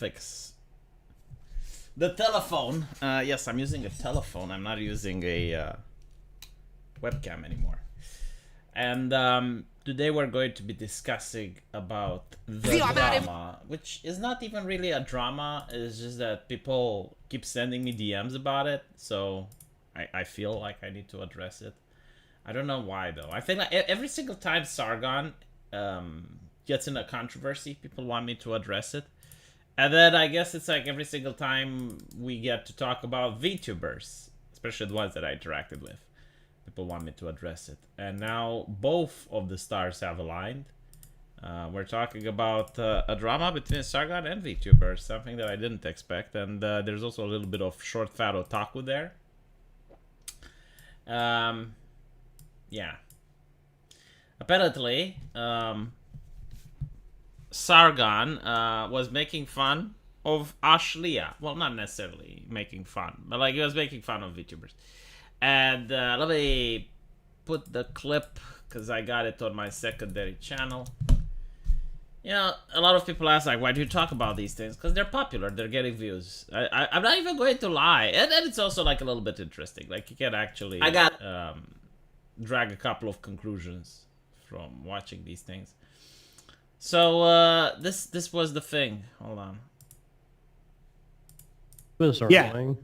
fix the telephone. Yes, I'm using a telephone. I'm not using a webcam anymore. And today we're going to be discussing about the drama, which is not even really a drama. It's just that people keep sending me DMs about it, so I feel like I need to address it. I don't know why though. I think like every single time Sargon gets in a controversy, people want me to address it. And then I guess it's like every single time we get to talk about VTubers, especially the ones that I interacted with, people want me to address it. And now both of the stars have aligned. We're talking about a drama between Sargon and VTubers, something that I didn't expect. And there's also a little bit of short fat otaku there. Yeah. Apparently, Sargon was making fun of Ashlia. Well, not necessarily making fun, but like he was making fun of VTubers. And let me put the clip, because I got it on my secondary channel. You know, a lot of people ask, like, why do you talk about these things? Because they're popular, they're getting views. I'm not even going to lie. And it's also, like, a little bit interesting. Like, you can actually drag a couple of conclusions from watching these things. So, this was the thing. Hold on. Yeah.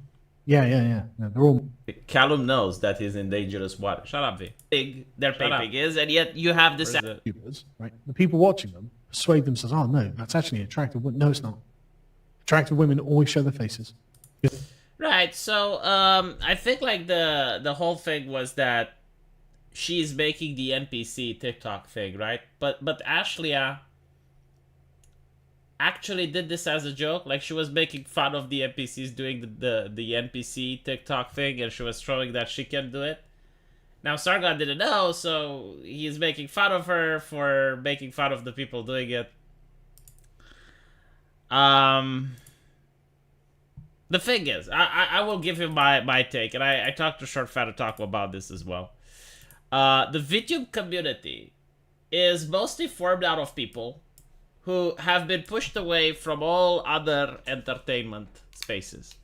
Yeah. They're all... Callum knows that he's in dangerous water. Shut up, V. Big their paping is, and yet you have this... Right? The people watching them persuade themselves, oh no, that's actually attractive. No, it's not. Attractive women always show their faces. Right, so I think like the whole thing was that she's making the NPC TikTok thing, right? But Ashlia actually did this as a joke. Like, she was making fun of the NPCs doing the NPC TikTok thing, and she was showing that she can do it. Now Sargon didn't know, so he's making fun of her for making fun of the people doing it. The thing is, I will give him my take, and I talked to Short Fat Otaku about this as well. The VTube community is mostly formed out of people who have been pushed away from all other entertainment spaces.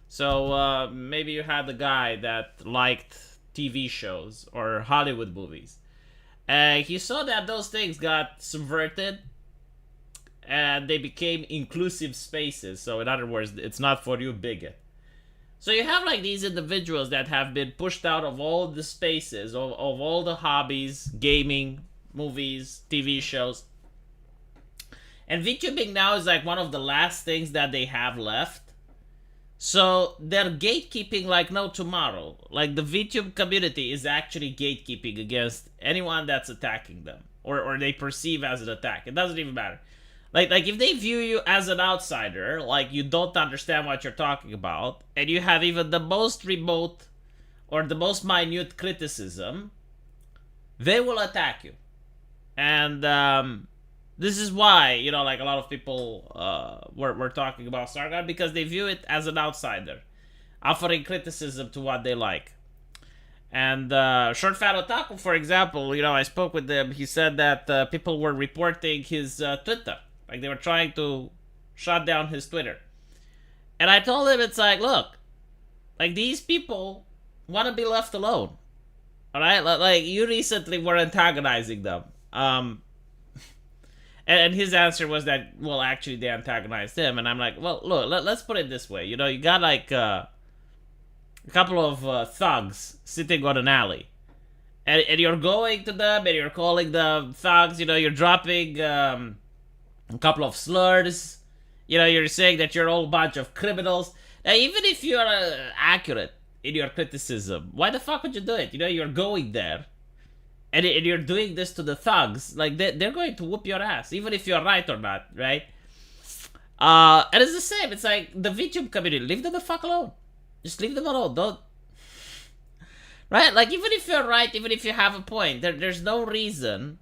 So maybe you had the guy that liked TV shows or Hollywood movies. He saw that those things got subverted and they became inclusive spaces. So in other words, it's not for you, bigot. So you have like these individuals that have been pushed out of all the spaces, of all the hobbies, gaming, movies, TV shows. And VTubing now is like one of the last things that they have left. So they're gatekeeping like no tomorrow. Like the VTube community is actually gatekeeping against anyone that's attacking them. Or they perceive as an attack. It doesn't even matter. Like if they view you as an outsider, like you don't understand what you're talking about, and you have even the most remote or the most minute criticism, they will attack you. And this is why, you know, like a lot of people were talking about Sargon, because they view it as an outsider, offering criticism to what they like. And Short Fat Otaku, for example, you know, I spoke with him. He said that people were reporting his Twitter. Like, they were trying to shut down his Twitter. And I told him, it's like, look, like, these people want to be left alone. Alright? Like, you recently were antagonizing them. And his answer was that, well, actually, they antagonized him. And I'm like, well, look, let's put it this way. You know, you got, like, a couple of thugs sitting on an alley. And you're going to them, and you're calling them thugs. You know, you're dropping a couple of slurs. You know, you're saying that you're all a bunch of criminals. Now, even if you're accurate in your criticism, why the fuck would you do it? You know, you're going there. And you're doing this to the thugs. Like, they're going to whoop your ass, even if you're right or not, right? And it's the same. It's like the VTube community. Leave them the fuck alone. Just leave them alone. Don't... Right? Like, even if you're right, even if you have a point, there's no reason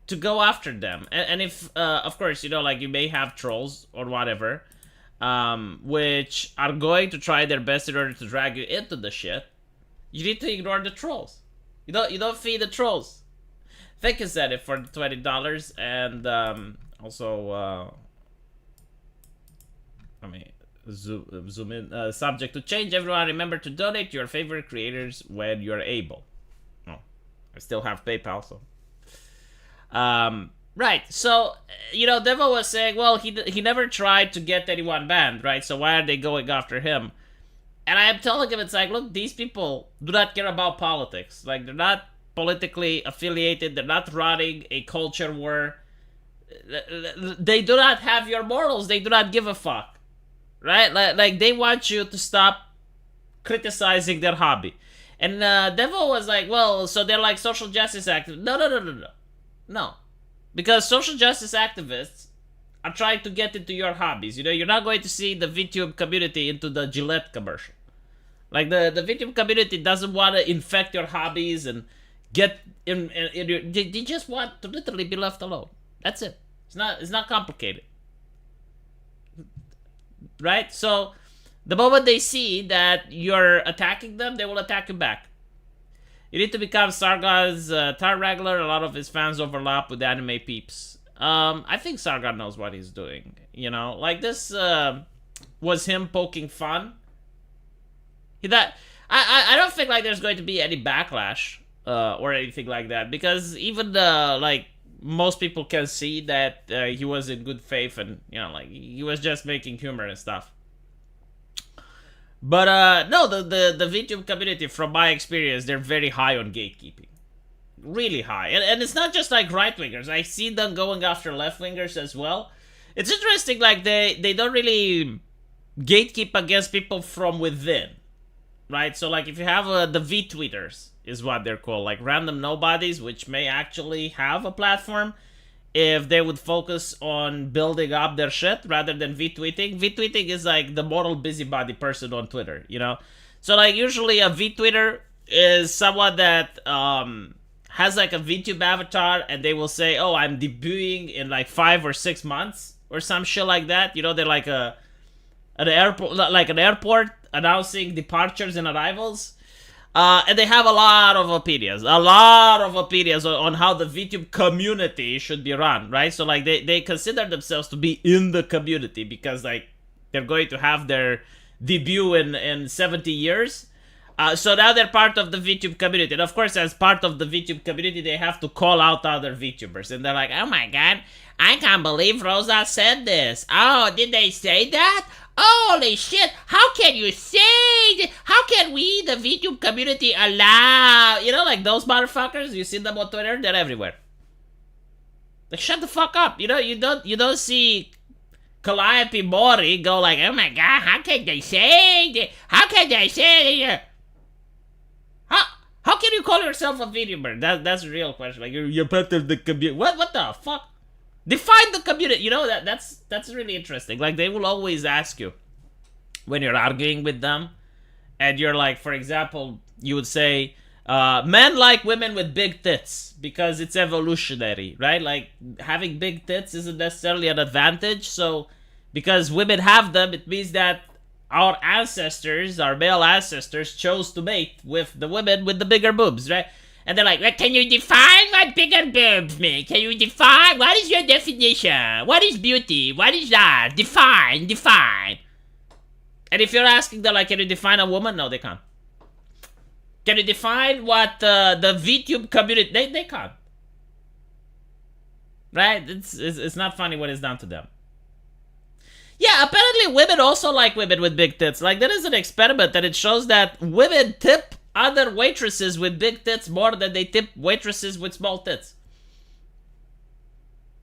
to go after them. And if, of course, you know, like, you may have trolls or whatever, which are going to try their best in order to drag you into the shit, you need to ignore the trolls. You don't feed the trolls. Thank you, Zeddy, for the $20, and also me zoom in. Subject to change. Everyone remember to donate to your favorite creators when you're able. Oh, I still have PayPal, so. Right, so, Devo was saying, well, he never tried to get anyone banned, right? So why are they going after him? And I am telling him, it's like, look, these people do not care about politics. Like, they're not politically affiliated. They're not running a culture war. They do not have your morals. They do not give a fuck, right? Like they want you to stop criticizing their hobby. And Devo was like, well, so they're like social justice activists. No. Because social justice activists are trying to get into your hobbies. You're not going to see the VTube community into the Gillette commercial. Like, the VTube community doesn't want to infect your hobbies and get in your... They just want to literally be left alone. That's it. It's not complicated. Right? So, the moment they see that you're attacking them, they will attack you back. You need to become Sargon's Tar Regular. A lot of his fans overlap with anime peeps. I think Sargon knows what he's doing. Like this was him poking fun. I don't think like there's going to be any backlash or anything like that, because even like most people can see that he was in good faith, and like he was just making humor and stuff. But no, the VTube community, from my experience, they're very high on gatekeeping. Really high. And it's not just like right-wingers. I see them going after left-wingers as well. It's interesting, like they don't really gatekeep against people from within. Right? So like if you have the V-tweeters, is what they're called. Like random nobodies, which may actually have a platform if they would focus on building up their shit rather than V-tweeting. V-tweeting is like the moral busybody person on Twitter, So like usually a V-tweeter is someone that has like a VTube avatar, and they will say, oh, I'm debuting in like 5 or 6 months or some shit like that. They're like an airport announcing departures and arrivals. And they have a lot of opinions on how the VTube community should be run, right? So like they consider themselves to be in the community because like they're going to have their debut in 70 years. So now they're part of the VTube community. And of course, as part of the VTube community, they have to call out other VTubers. And they're like, oh my god, I can't believe Rosa said this. Oh, did they say that? Holy shit, how can you say that? How can we, the VTube community, allow... like those motherfuckers, you see them on Twitter, they're everywhere. Like, shut the fuck up. You don't see Calliope Mori go like, oh my god, how can they say that? How can they say that? How can you call yourself a VTuber? That's a real question. Like, you're part of the community. What the fuck? Define the community. That's really interesting. Like, they will always ask you when you're arguing with them, and you're like, for example, you would say, men like women with big tits because it's evolutionary, right? Like, having big tits isn't necessarily an advantage. So, because women have them, it means that our male ancestors, chose to mate with the women with the bigger boobs, right? And they're like, well, can you define what bigger boobs mean? Can you define? What is your definition? What is beauty? What is that? Define. And if you're asking them, like, can you define a woman? No, they can't. Can you define what the VTube community... They can't. Right? It's not funny when it's done to them. Yeah, apparently women also like women with big tits. Like, there is an experiment that it shows that women tip other waitresses with big tits more than they tip waitresses with small tits.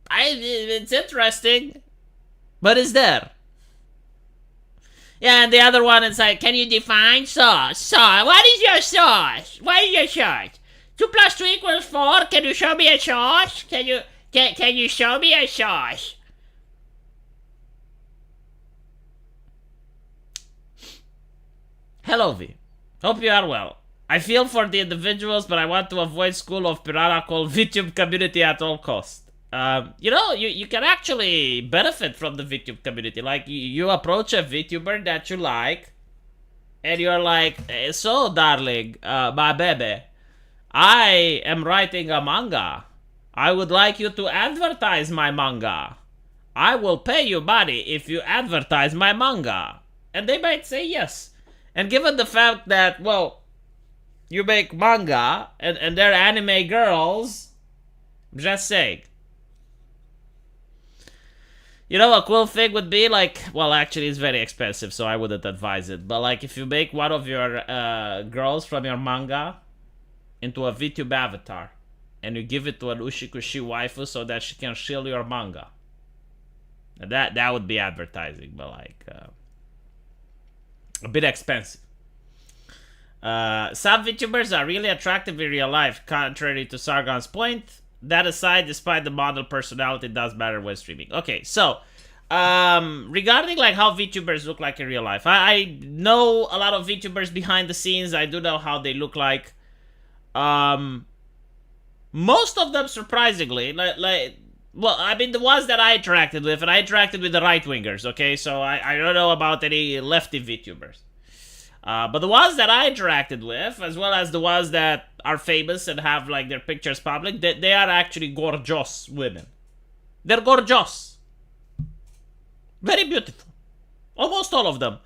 It's interesting, but it's there. Yeah, and the other one is like, can you define sauce? What is your sauce? What is your sauce? 2 plus 2 equals 4. Can you show me a sauce? Can you show me a sauce? Hello, V. Hope you are well. I feel for the individuals, but I want to avoid school of piranha called VTube community at all costs. You can actually benefit from the VTube community. Like, you approach a VTuber that you like, and you're like, so, darling, my baby, I am writing a manga. I would like you to advertise my manga. I will pay you money if you advertise my manga. And they might say yes. And given the fact that, well, you make manga and they're anime girls, I'm just saying. You know, a cool thing would be like, well, actually, it's very expensive, so I wouldn't advise it. But like, if you make one of your girls from your manga into a VTube avatar, and you give it to an Ushikushi waifu so that she can shield your manga, that would be advertising, but like a bit expensive. Some VTubers are really attractive in real life, contrary to Sargon's point. That aside, despite the model personality does matter when streaming. Okay, so regarding like how VTubers look like in real life, I know a lot of VTubers behind the scenes. I do know how they look like. Most of them, surprisingly, well, I mean, the ones that I interacted with, and I interacted with the right-wingers, okay? So I don't know about any lefty VTubers. But the ones that I interacted with, as well as the ones that are famous and have, like, their pictures public, they are actually gorgeous women. They're gorgeous. Very beautiful. Almost all of them.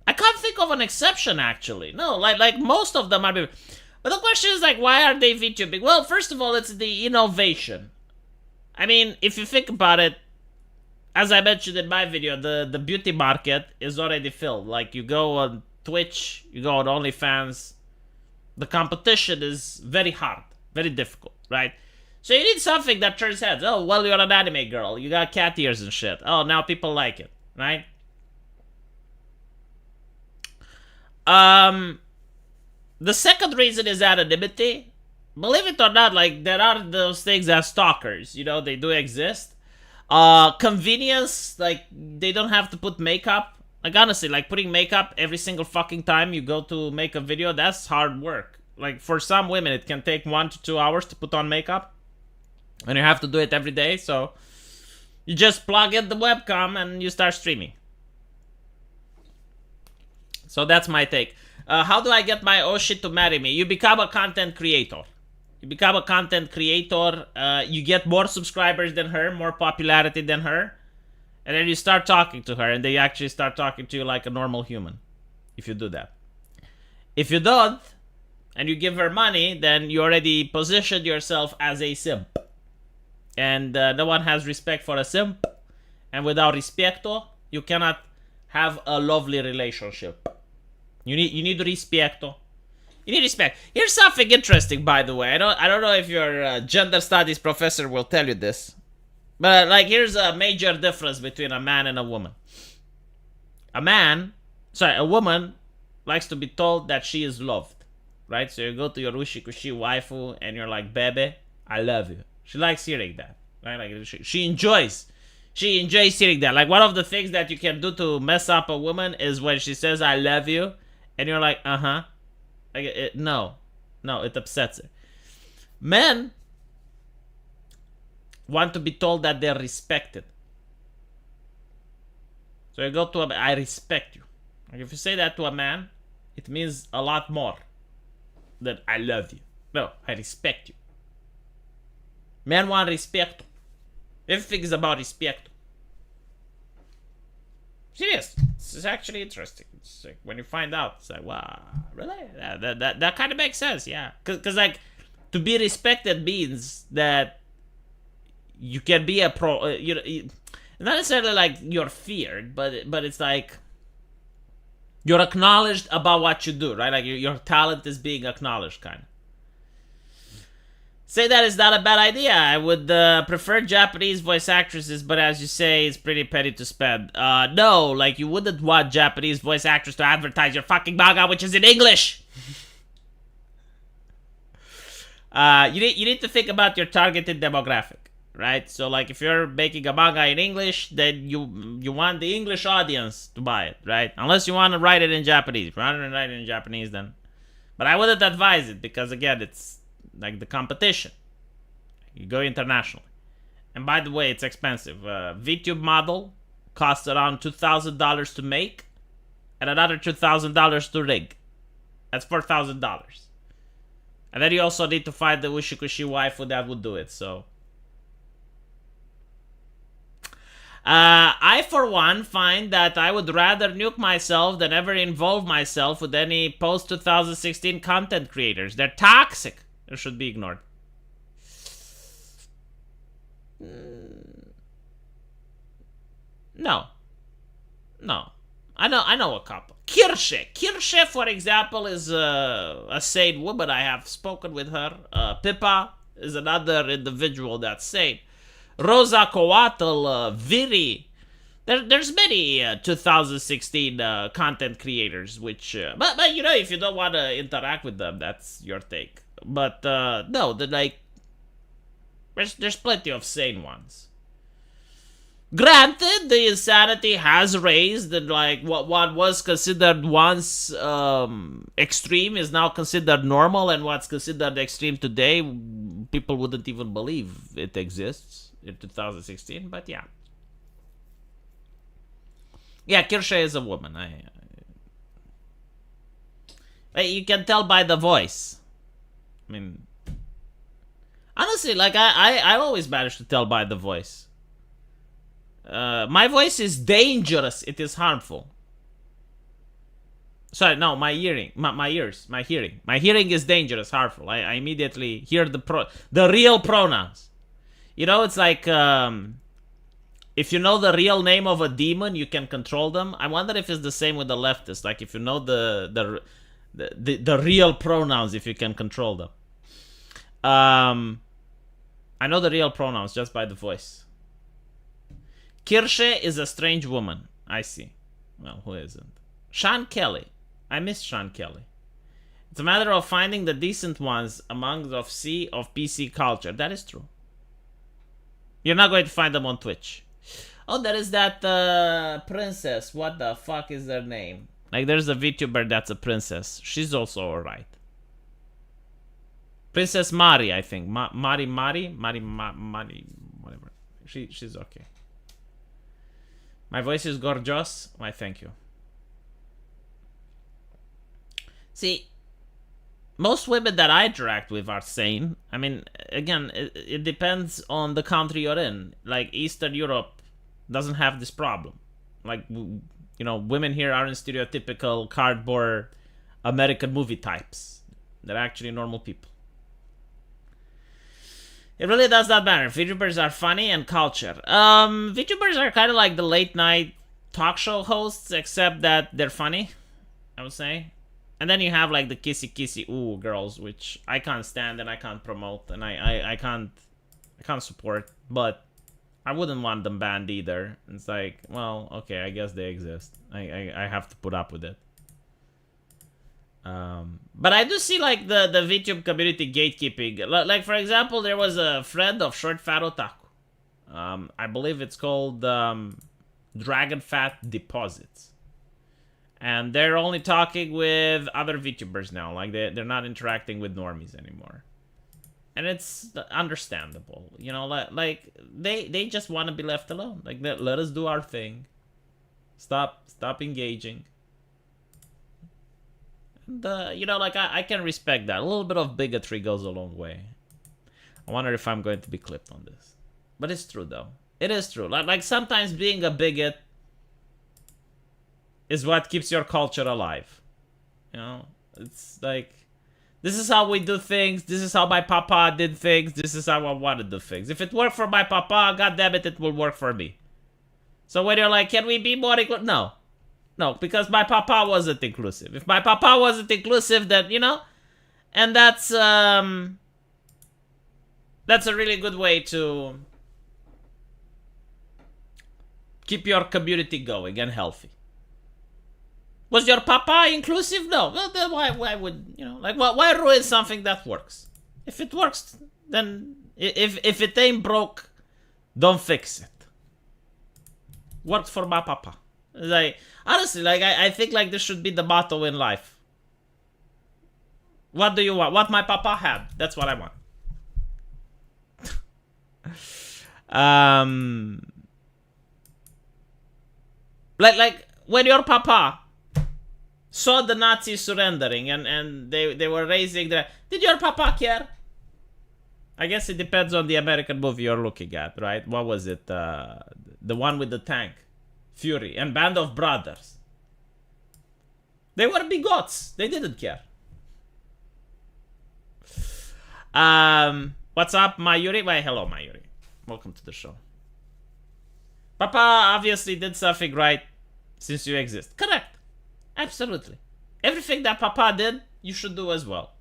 I can't think of an exception, actually. No, like most of them are beautiful. But the question is, like, why are they VTubing? Well, first of all, it's the innovation. I mean, if you think about it, as I mentioned in my video, the beauty market is already filled. Like, you go on Twitch, you go on OnlyFans, the competition is very hard, very difficult, right? So you need something that turns heads. Oh, well, you're an anime girl. You got cat ears and shit. Oh, now people like it, right? The second reason is anonymity. Believe it or not, like, there are those things as stalkers, you know, they do exist. Convenience, like, they don't have to put makeup. Like, honestly, like, putting makeup every single fucking time you go to make a video, that's hard work. Like, for some women, it can take 1 to 2 hours to put on makeup. And you have to do it every day, so you just plug in the webcam and you start streaming. So that's my take. How do I get my Oshi to marry me? You become a content creator. You become a content creator. You get more subscribers than her, more popularity than her. And then you start talking to her, and they actually start talking to you like a normal human. If you do that. If you don't, and you give her money, then you already positioned yourself as a simp. And no one has respect for a simp. And without respeto, you cannot have a lovely relationship. You need respeto. You need respect. Here's something interesting, by the way. I don't know if your gender studies professor will tell you this, but like, here's a major difference between a man and a woman. A woman likes to be told that she is loved, right? So you go to your ushikushi waifu and you're like, "Baby, I love you." She likes hearing that, right? Like, she enjoys hearing that. Like, one of the things that you can do to mess up a woman is when she says, "I love you," and you're like, "Uh-huh." Like, no, it upsets her. Men want to be told that they're respected. So you go to I respect you. Like, if you say that to a man, it means a lot more than I love you. No, I respect you. Men want respect. Everything is about respect. Serious. This is actually interesting. It's like, when you find out, it's like, wow, really? That kind of makes sense, yeah. Because like, to be respected means that you can be a pro. Not necessarily like you're feared, but it's like you're acknowledged about what you do, right? Like, your talent is being acknowledged, kind of. Say that is not a bad idea. I would prefer Japanese voice actresses, but as you say, it's pretty petty to spend. No, like, you wouldn't want Japanese voice actors to advertise your fucking manga, which is in English. You need to think about your targeted demographic, right? So, like, if you're making a manga in English, then you want the English audience to buy it, right? Unless you want to write it in Japanese. If you want to write it in Japanese, then... But I wouldn't advise it, because, again, it's like the competition. You go internationally. And by the way, it's expensive. VTube model costs around $2,000 to make, and another $2,000 to rig. That's $4,000. And then you also need to find the Ushikushi waifu that would do it, so. I, for one, find that I would rather nuke myself than ever involve myself with any post-2016 content creators. They're toxic. They should be ignored. No. No. I know a couple. Kirsche, for example, is a sane woman. I have spoken with her. Pippa is another individual that's sane. Rosa Coatl, Viri. There's many 2016 content creators, which, but you know, if you don't want to interact with them, that's your take. But no, there's plenty of sane ones. Granted, the insanity has raised, and like what was considered once extreme is now considered normal, and what's considered extreme today, people wouldn't even believe it exists in 2016. But yeah, Kirsche is a woman. You can tell by the voice. I mean, honestly, like I always manage to tell by the voice. My voice is dangerous. It is harmful. Sorry, no, my hearing. My ears. My hearing. My hearing is dangerous, harmful. I immediately hear the real pronouns. You know, it's like if you know the real name of a demon, you can control them. I wonder if it's the same with the leftists. Like if you know the real pronouns, if you can control them. I know the real pronouns just by the voice. Kirsche is a strange woman. I see. Well, who isn't? Sean Kelly. I miss Sean Kelly. It's a matter of finding the decent ones among the sea of PC culture. That is true. You're not going to find them on Twitch. Oh, there is that princess. What the fuck is their name? Like, there's a VTuber that's a princess. She's also alright. Princess Mari, I think. Mari, whatever. She's okay. My voice is gorgeous. Why, thank you. See, most women that I interact with are sane. I mean, again, it depends on the country you're in. Like, Eastern Europe doesn't have this problem. Like, you know, women here aren't stereotypical cardboard American movie types. They're actually normal people. It really does not matter. VTubers are funny and culture. VTubers are kind of like the late night talk show hosts, except that they're funny, I would say. And then you have like the kissy ooh girls, which I can't stand and I can't promote and I can't support, but I wouldn't want them banned either. It's like, well, okay, I guess they exist. I have to put up with it. But I do see like the VTube community gatekeeping. Like for example, there was a friend of Short Fat Otaku. I believe it's called Dragon Fat Deposits. And they're only talking with other VTubers now. Like they're not interacting with normies anymore. And it's understandable. You know, like they just want to be left alone. Like let us do our thing. Stop engaging. And you know, like I can respect that. A little bit of bigotry goes a long way. I wonder if I'm going to be clipped on this. But it's true though. It is true. Like sometimes being a bigot is what keeps your culture alive. You know? It's like, this is how we do things. This is how my papa did things. This is how I want to do things. If it worked for my papa, goddammit, it will work for me. So when you're like, can we be more inclusive? No. No, because my papa wasn't inclusive. If my papa wasn't inclusive, then, you know? And that's a really good way to keep your community going and healthy. Was your papa inclusive? No. Well, then why would, you know, like, why ruin something that works? If it works, then, if it ain't broke, don't fix it. Worked for my papa. Like, honestly, like, I think, like, this should be the motto in life. What do you want? What my papa had. That's what I want. Like, when your papa saw the Nazis surrendering and they were raising the... Did your papa care? I guess it depends on the American movie you're looking at, right? What was it? The one with the tank. Fury. And Band of Brothers. They were bigots. They didn't care. What's up, Mayuri? Why, hello, Mayuri. Welcome to the show. Papa obviously did something right since you exist. Correct. Absolutely. Everything that Papa did, you should do as well.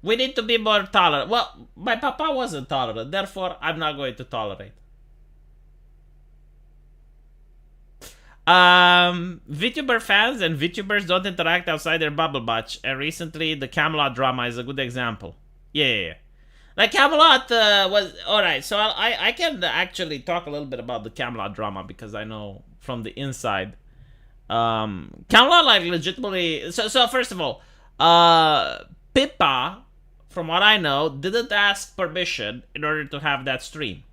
We need to be more tolerant. Well, my Papa wasn't tolerant, therefore I'm not going to tolerate. VTuber fans and VTubers don't interact outside their bubble much, and recently the Camelot drama is a good example. Yeah. Like Camelot was alright. So I can actually talk a little bit about the Camelot drama because I know from the inside. Camelot like legitimately. So first of all, Pippa, from what I know, didn't ask permission in order to have that stream,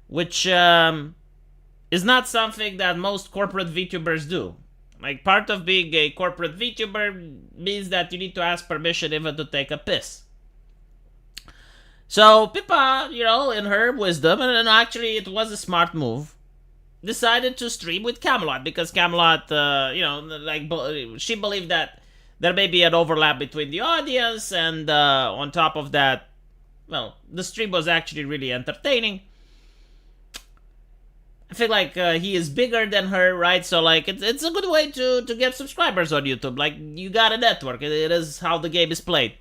which is not something that most corporate VTubers do. Like, part of being a corporate VTuber means that you need to ask permission even to take a piss. So Pippa, you know, in her wisdom, and actually it was a smart move, decided to stream with Camelot because Camelot, you know, like she believed that there may be an overlap between the audience, and on top of that, well, the stream was actually really entertaining. I feel like he is bigger than her, right? So like it's a good way to get subscribers on YouTube. Like, you got a network. It is how the game is played.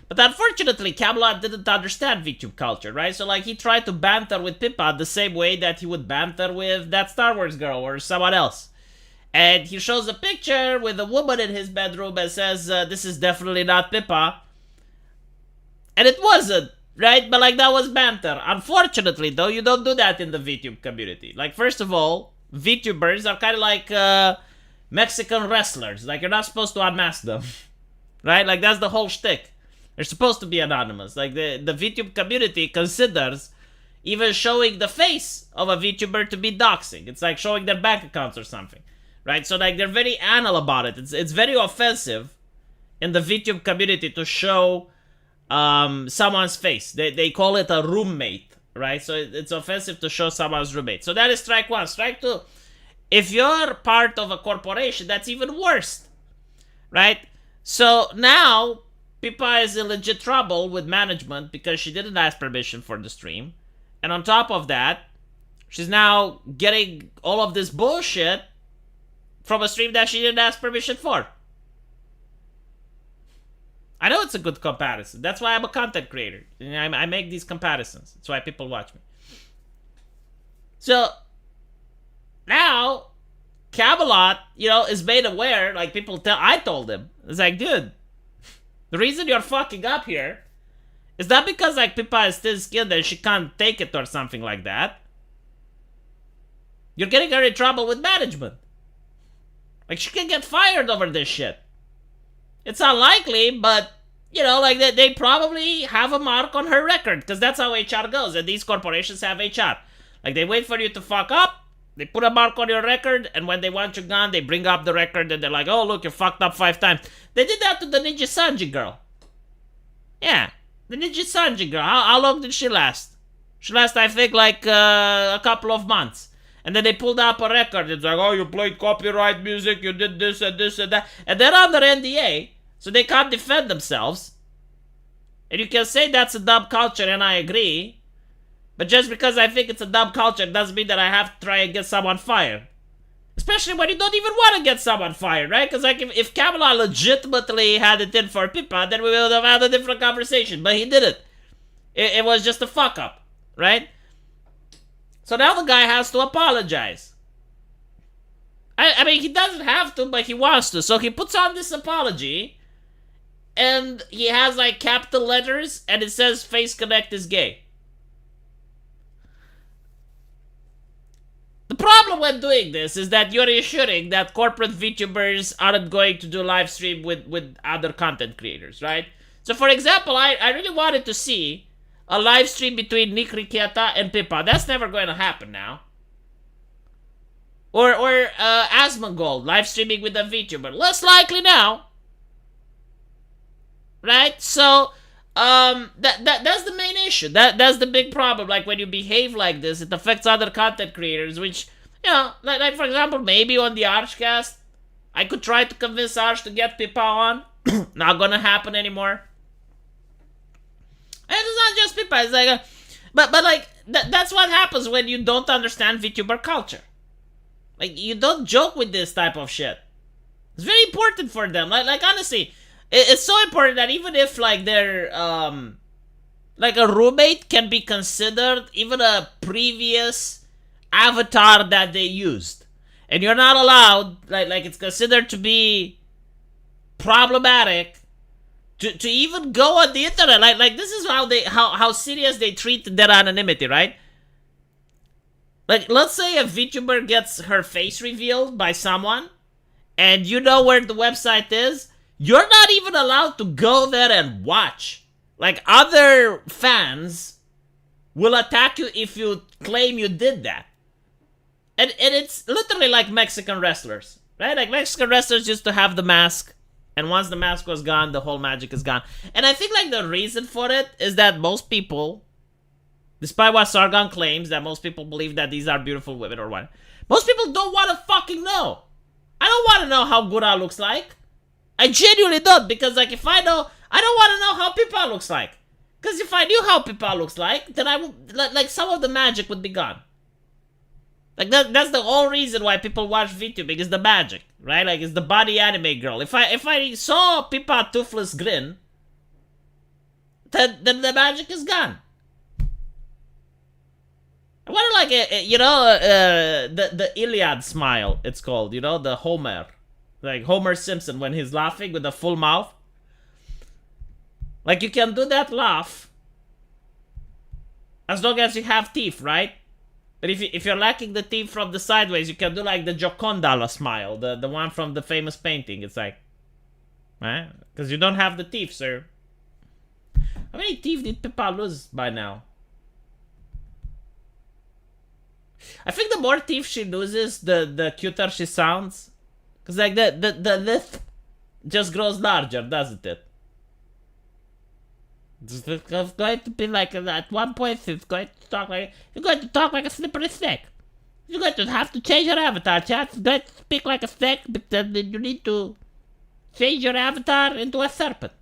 But unfortunately, Camelot didn't understand VTube culture, right? So like he tried to banter with Pippa the same way that he would banter with that Star Wars girl or someone else. And he shows a picture with a woman in his bedroom and says, this is definitely not Pippa. And it wasn't, right? But like, that was banter. Unfortunately, though, you don't do that in the VTube community. Like, first of all, VTubers are kind of like Mexican wrestlers. Like, you're not supposed to unmask them, right? Like, that's the whole shtick. They're supposed to be anonymous. Like, the VTube community considers even showing the face of a VTuber to be doxing. It's like showing their bank accounts or something, right? So, like, they're very anal about it. It's very offensive in the VTube community to show someone's face. They call it a roommate, right? So it's offensive to show someone's roommate. So that is strike one. Strike two, if you're part of a corporation, that's even worse, right? So now Pippa is in legit trouble with management because she didn't ask permission for the stream. And on top of that, she's now getting all of this bullshit from a stream that she didn't ask permission for. I know it's a good comparison. That's why I'm a content creator. I make these comparisons. That's why people watch me. So, now, Camelot, you know, is made aware. Like, I told him. It's like, dude, the reason you're fucking up here is not because, like, Pippa is thin-skinned and she can't take it or something like that. You're getting her in trouble with management. Like, she can get fired over this shit. It's unlikely, but, you know, like, they probably have a mark on her record, because that's how HR goes, and these corporations have HR. Like, they wait for you to fuck up, they put a mark on your record, and when they want you gone, they bring up the record, and they're like, oh, look, you fucked up 5 times. They did that to the Ninja Sanji girl. Yeah, the Ninja Sanji girl. How long did she last? She lasted, I think, like, a couple of months. And then they pulled up a record. It's like, oh, you played copyright music, you did this and this and that. And they're under NDA, so they can't defend themselves. And you can say that's a dumb culture, and I agree. But just because I think it's a dumb culture doesn't mean that I have to try and get someone fired. Especially when you don't even want to get someone fired, right? Because like, if Camelot legitimately had it in for Pippa, then we would have had a different conversation. But he didn't. It was just a fuck up, right? So now the guy has to apologize. I mean, he doesn't have to, but he wants to. So he puts on this apology, and he has, like, capital letters, and it says Face Connect is gay. The problem when doing this is that you're ensuring that corporate VTubers aren't going to do live stream with other content creators, right? So, for example, I really wanted to see a live stream between Nick Riqueta and Pippa. That's never going to happen now. Or Asmongold live streaming with a VTuber. Less likely now. Right? So that's the main issue. That's the big problem. Like when you behave like this, it affects other content creators, which, you know, like for example, maybe on the Archcast, I could try to convince Arch to get Pippa on. Not gonna happen anymore. And it's not just Pippa, it's like but like that's what happens when you don't understand VTuber culture. Like, you don't joke with this type of shit. It's very important for them. Like honestly, it's so important that even if like they're like a roommate can be considered even a previous avatar that they used, and you're not allowed, like it's considered to be problematic to even go on the internet. Like this is how serious they treat their anonymity, right? Like, let's say a VTuber gets her face revealed by someone, and you know where the website is, you're not even allowed to go there and watch. Like, other fans will attack you if you claim you did that. And it's literally like Mexican wrestlers, right? Like, Mexican wrestlers used to have the mask, and once the mask was gone, the whole magic is gone. And I think, like, the reason for it is that most people, despite what Sargon claims, that most people believe that these are beautiful women or what, most people don't want to fucking know. I don't want to know how Gura looks like. I genuinely don't, because, like, if I know, I don't want to know how Pippa looks like. Because if I knew how Pippa looks like, then I would, like some of the magic would be gone. Like, that's the whole reason why people watch VTubing, is the magic, right? Like, it's the body anime girl. If I saw Pippa toothless grin, then the magic is gone. I want like the Iliad smile, it's called, you know, the Homer. Like Homer Simpson when he's laughing with a full mouth. Like, you can do that laugh as long as you have teeth, right? But if you're lacking the teeth from the sideways, you can do like the Gioconda smile, the one from the famous painting. It's like, right? Because you don't have the teeth, sir. How many teeth did Pippa lose by now? I think the more teeth she loses, the cuter she sounds. Because like the lip just grows larger, doesn't it? It's going to be like, at one point it's going to talk like, you're going to talk like a slippery snake. You're going to have to change your avatar, chat. It's going to speak like a snake, but then you need to change your avatar into a serpent.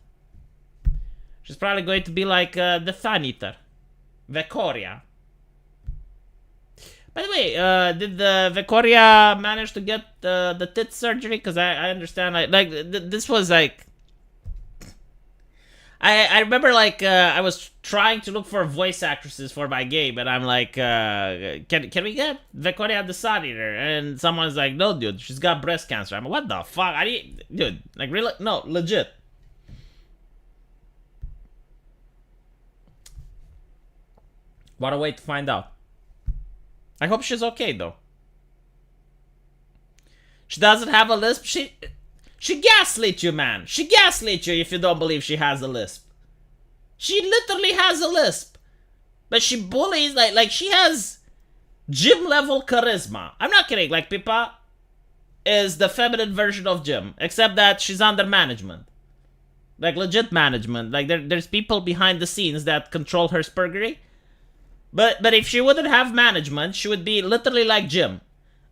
She's probably going to be like the Sun Eater, Vekoria. By the way, did the Vekoria manage to get the tit surgery? Because I understand, like this was like, I remember like I was trying to look for voice actresses for my game, and I'm like, can we get Vekoria the Sun Eater? And someone's like, no, dude, she's got breast cancer. I'm like, what the fuck? Dude, like, really? No, legit. What a way to find out. I hope she's okay, though. She doesn't have a lisp. She gaslit you, man. She gaslit you if you don't believe she has a lisp. She literally has a lisp. But she bullies, like she has gym level charisma. I'm not kidding. Like, Pippa is the feminine version of Jim, except that she's under management. Like, legit management. Like, there's people behind the scenes that control her spurgery. But if she wouldn't have management, she would be literally like Jim.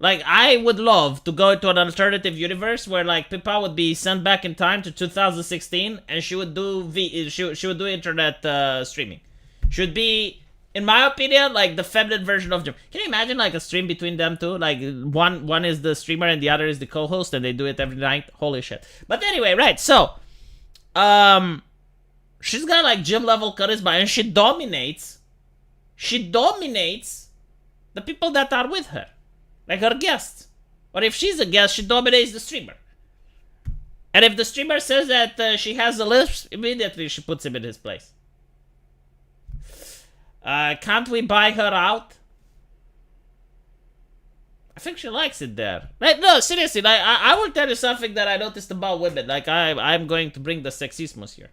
Like, I would love to go to an alternative universe where, like, Pippa would be sent back in time to 2016, and she would do she would do internet streaming. She would be, in my opinion, like the feminine version of Jim. Can you imagine like a stream between them two? Like, one is the streamer and the other is the co-host, and they do it every night. Holy shit! But anyway, right? So, she's got like Jim level charisma, and she dominates. She dominates the people that are with her. Like her guests. Or if she's a guest, she dominates the streamer. And if the streamer says that she has a lisp, immediately she puts him in his place. Can't we buy her out? I think she likes it there. Like, no, seriously, like, I will tell you something that I noticed about women. Like, I'm going to bring the sexismus here.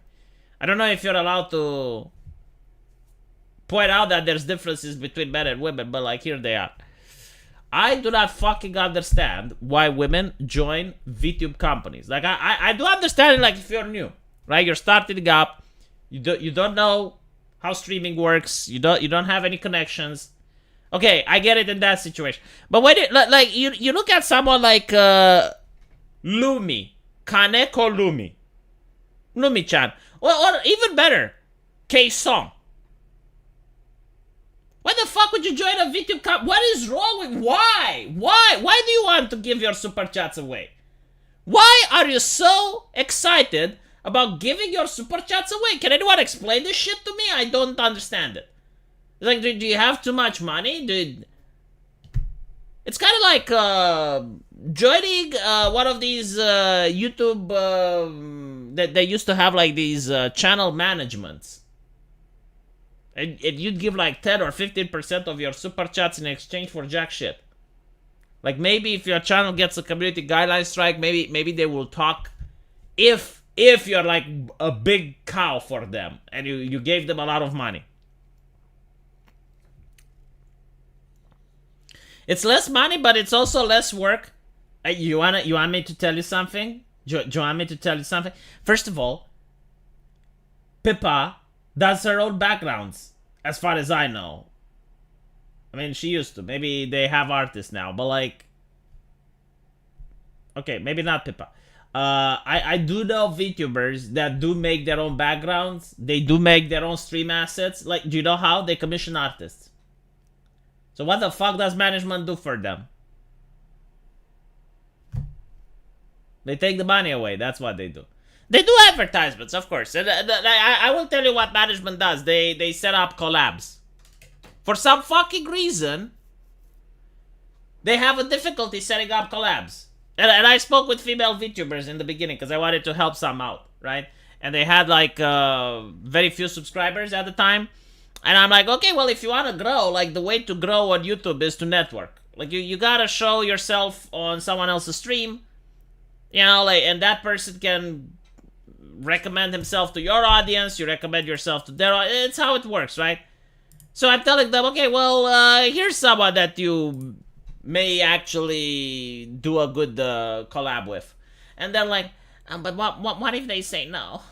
I don't know if you're allowed to point out that there's differences between men and women, but like, here they are. I do not fucking understand why women join VTube companies. Like I do understand it. Like if you're new, right? You're starting up. You don't know how streaming works. You don't have any connections. Okay, I get it in that situation. But when it like you look at someone like Lumi, Kaneko Lumi-chan, or even better, K-Song. Why the fuck would you join a VTube company? What is wrong with why? Why do you want to give your super chats away? Why are you so excited about giving your super chats away? Can anyone explain this shit to me? I don't understand it. Like, do you have too much money? It's kind of like joining one of these YouTube that they used to have like these channel managements. And you'd give like 10 or 15% of your super chats in exchange for jack shit. Like maybe if your channel gets a community guideline strike, maybe they will talk if you're like a big cow for them and you gave them a lot of money. It's less money, but it's also less work. You want me to tell you something? Do you want me to tell you something? First of all, Pippa does her own backgrounds, as far as I know. I mean, she used to. Maybe they have artists now, but like... Okay, maybe not Pippa. I do know VTubers that do make their own backgrounds. They do make their own stream assets. Like, do you know how? They commission artists. So what the fuck does management do for them? They take the money away. That's what they do. They do advertisements, of course. And I will tell you what management does. They set up collabs. For some fucking reason, they have a difficulty setting up collabs. And I spoke with female VTubers in the beginning because I wanted to help some out, right? And they had like very few subscribers at the time. And I'm like, okay, well, if you want to grow, like the way to grow on YouTube is to network. Like you gotta show yourself on someone else's stream. You know, like, and that person can recommend himself to your audience, you recommend yourself to their audience. It's how it works, right? So I'm telling them, okay, well, here's someone that you may actually do a good collab with. And they're like, but what if they say no?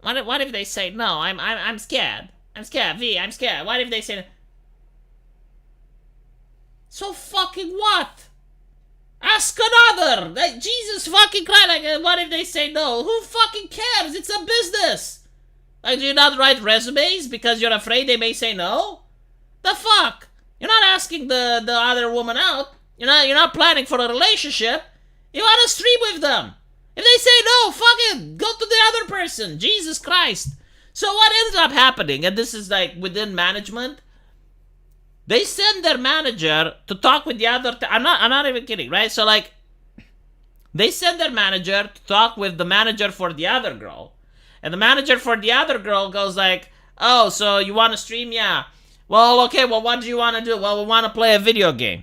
What if they say no? I'm scared. I'm scared, V, I'm scared. What if they say no? So fucking what? Ask another! Like, Jesus fucking Christ, like, what if they say no? Who fucking cares? It's a business! Like, do you not write resumes because you're afraid they may say no? The fuck? You're not asking the other woman out. You're not planning for a relationship. You want to stream with them. If they say no, fuck it. Go to the other person. Jesus Christ. So what ends up happening, and this is like within management, they send their manager to talk with the other... I'm not even kidding, right? So, like, they send their manager to talk with the manager for the other girl. And the manager for the other girl goes like, oh, so you want to stream? Yeah. Well, okay, well, what do you want to do? Well, we want to play a video game.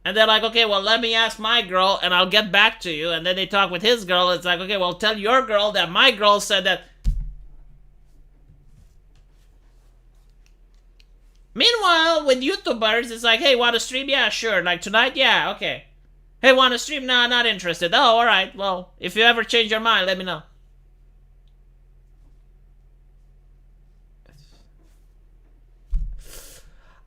And they're like, okay, well, let me ask my girl, and I'll get back to you. And then they talk with his girl. It's like, okay, well, tell your girl that my girl said that... Meanwhile, with YouTubers, it's like, hey, want to stream? Yeah, sure. Like, tonight? Yeah, okay. Hey, want to stream? Nah, not interested. Oh, alright. Well, if you ever change your mind, let me know.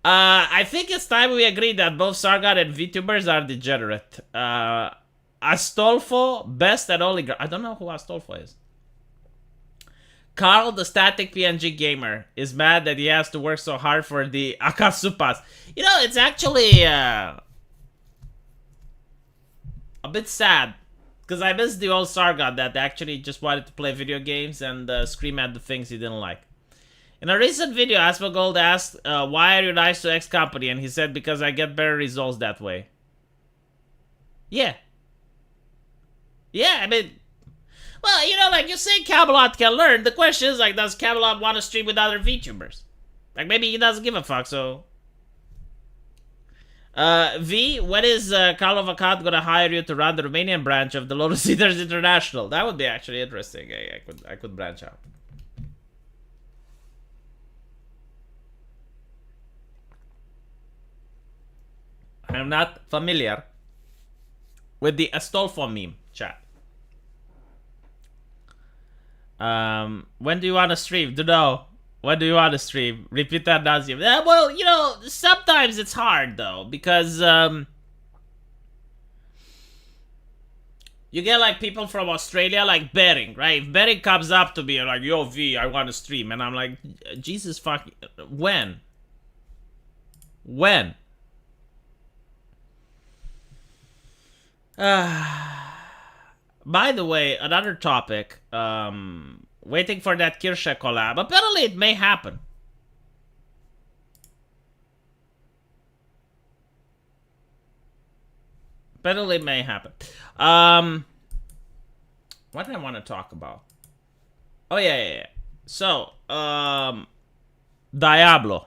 I think it's time we agree that both Sargon and VTubers are degenerate. Astolfo, best and only girl. I don't know who Astolfo is. Carl, the static PNG gamer, is mad that he has to work so hard for the Akatsupas. You know, it's actually a bit sad. Because I miss the old Sargon that actually just wanted to play video games and scream at the things he didn't like. In a recent video, Asmongold asked, why are you nice to X Company? And he said, because I get better results that way. Yeah. Yeah, I mean... Well, you know, like, you say Camelot can learn. The question is, like, does Camelot want to stream with other VTubers? Like, maybe he doesn't give a fuck, so... V, when is Carlo Vacat gonna hire you to run the Romanian branch of the Lotus Eaters International? That would be actually interesting. I could branch out. I I'm not familiar with the Astolfo meme, chat. When do you want to stream? Dunno. When do you want to stream? Repeat that nauseum. Well, you know, sometimes it's hard though, because you get like people from Australia, like Bering, right? If Bering comes up to me and like, yo V, I want to stream, and I'm like, Jesus fucking, when? When? By the way, another topic. Waiting for that Kirsche collab. Apparently, it may happen. Apparently, it may happen. What did I want to talk about? Oh yeah. So, Diablo.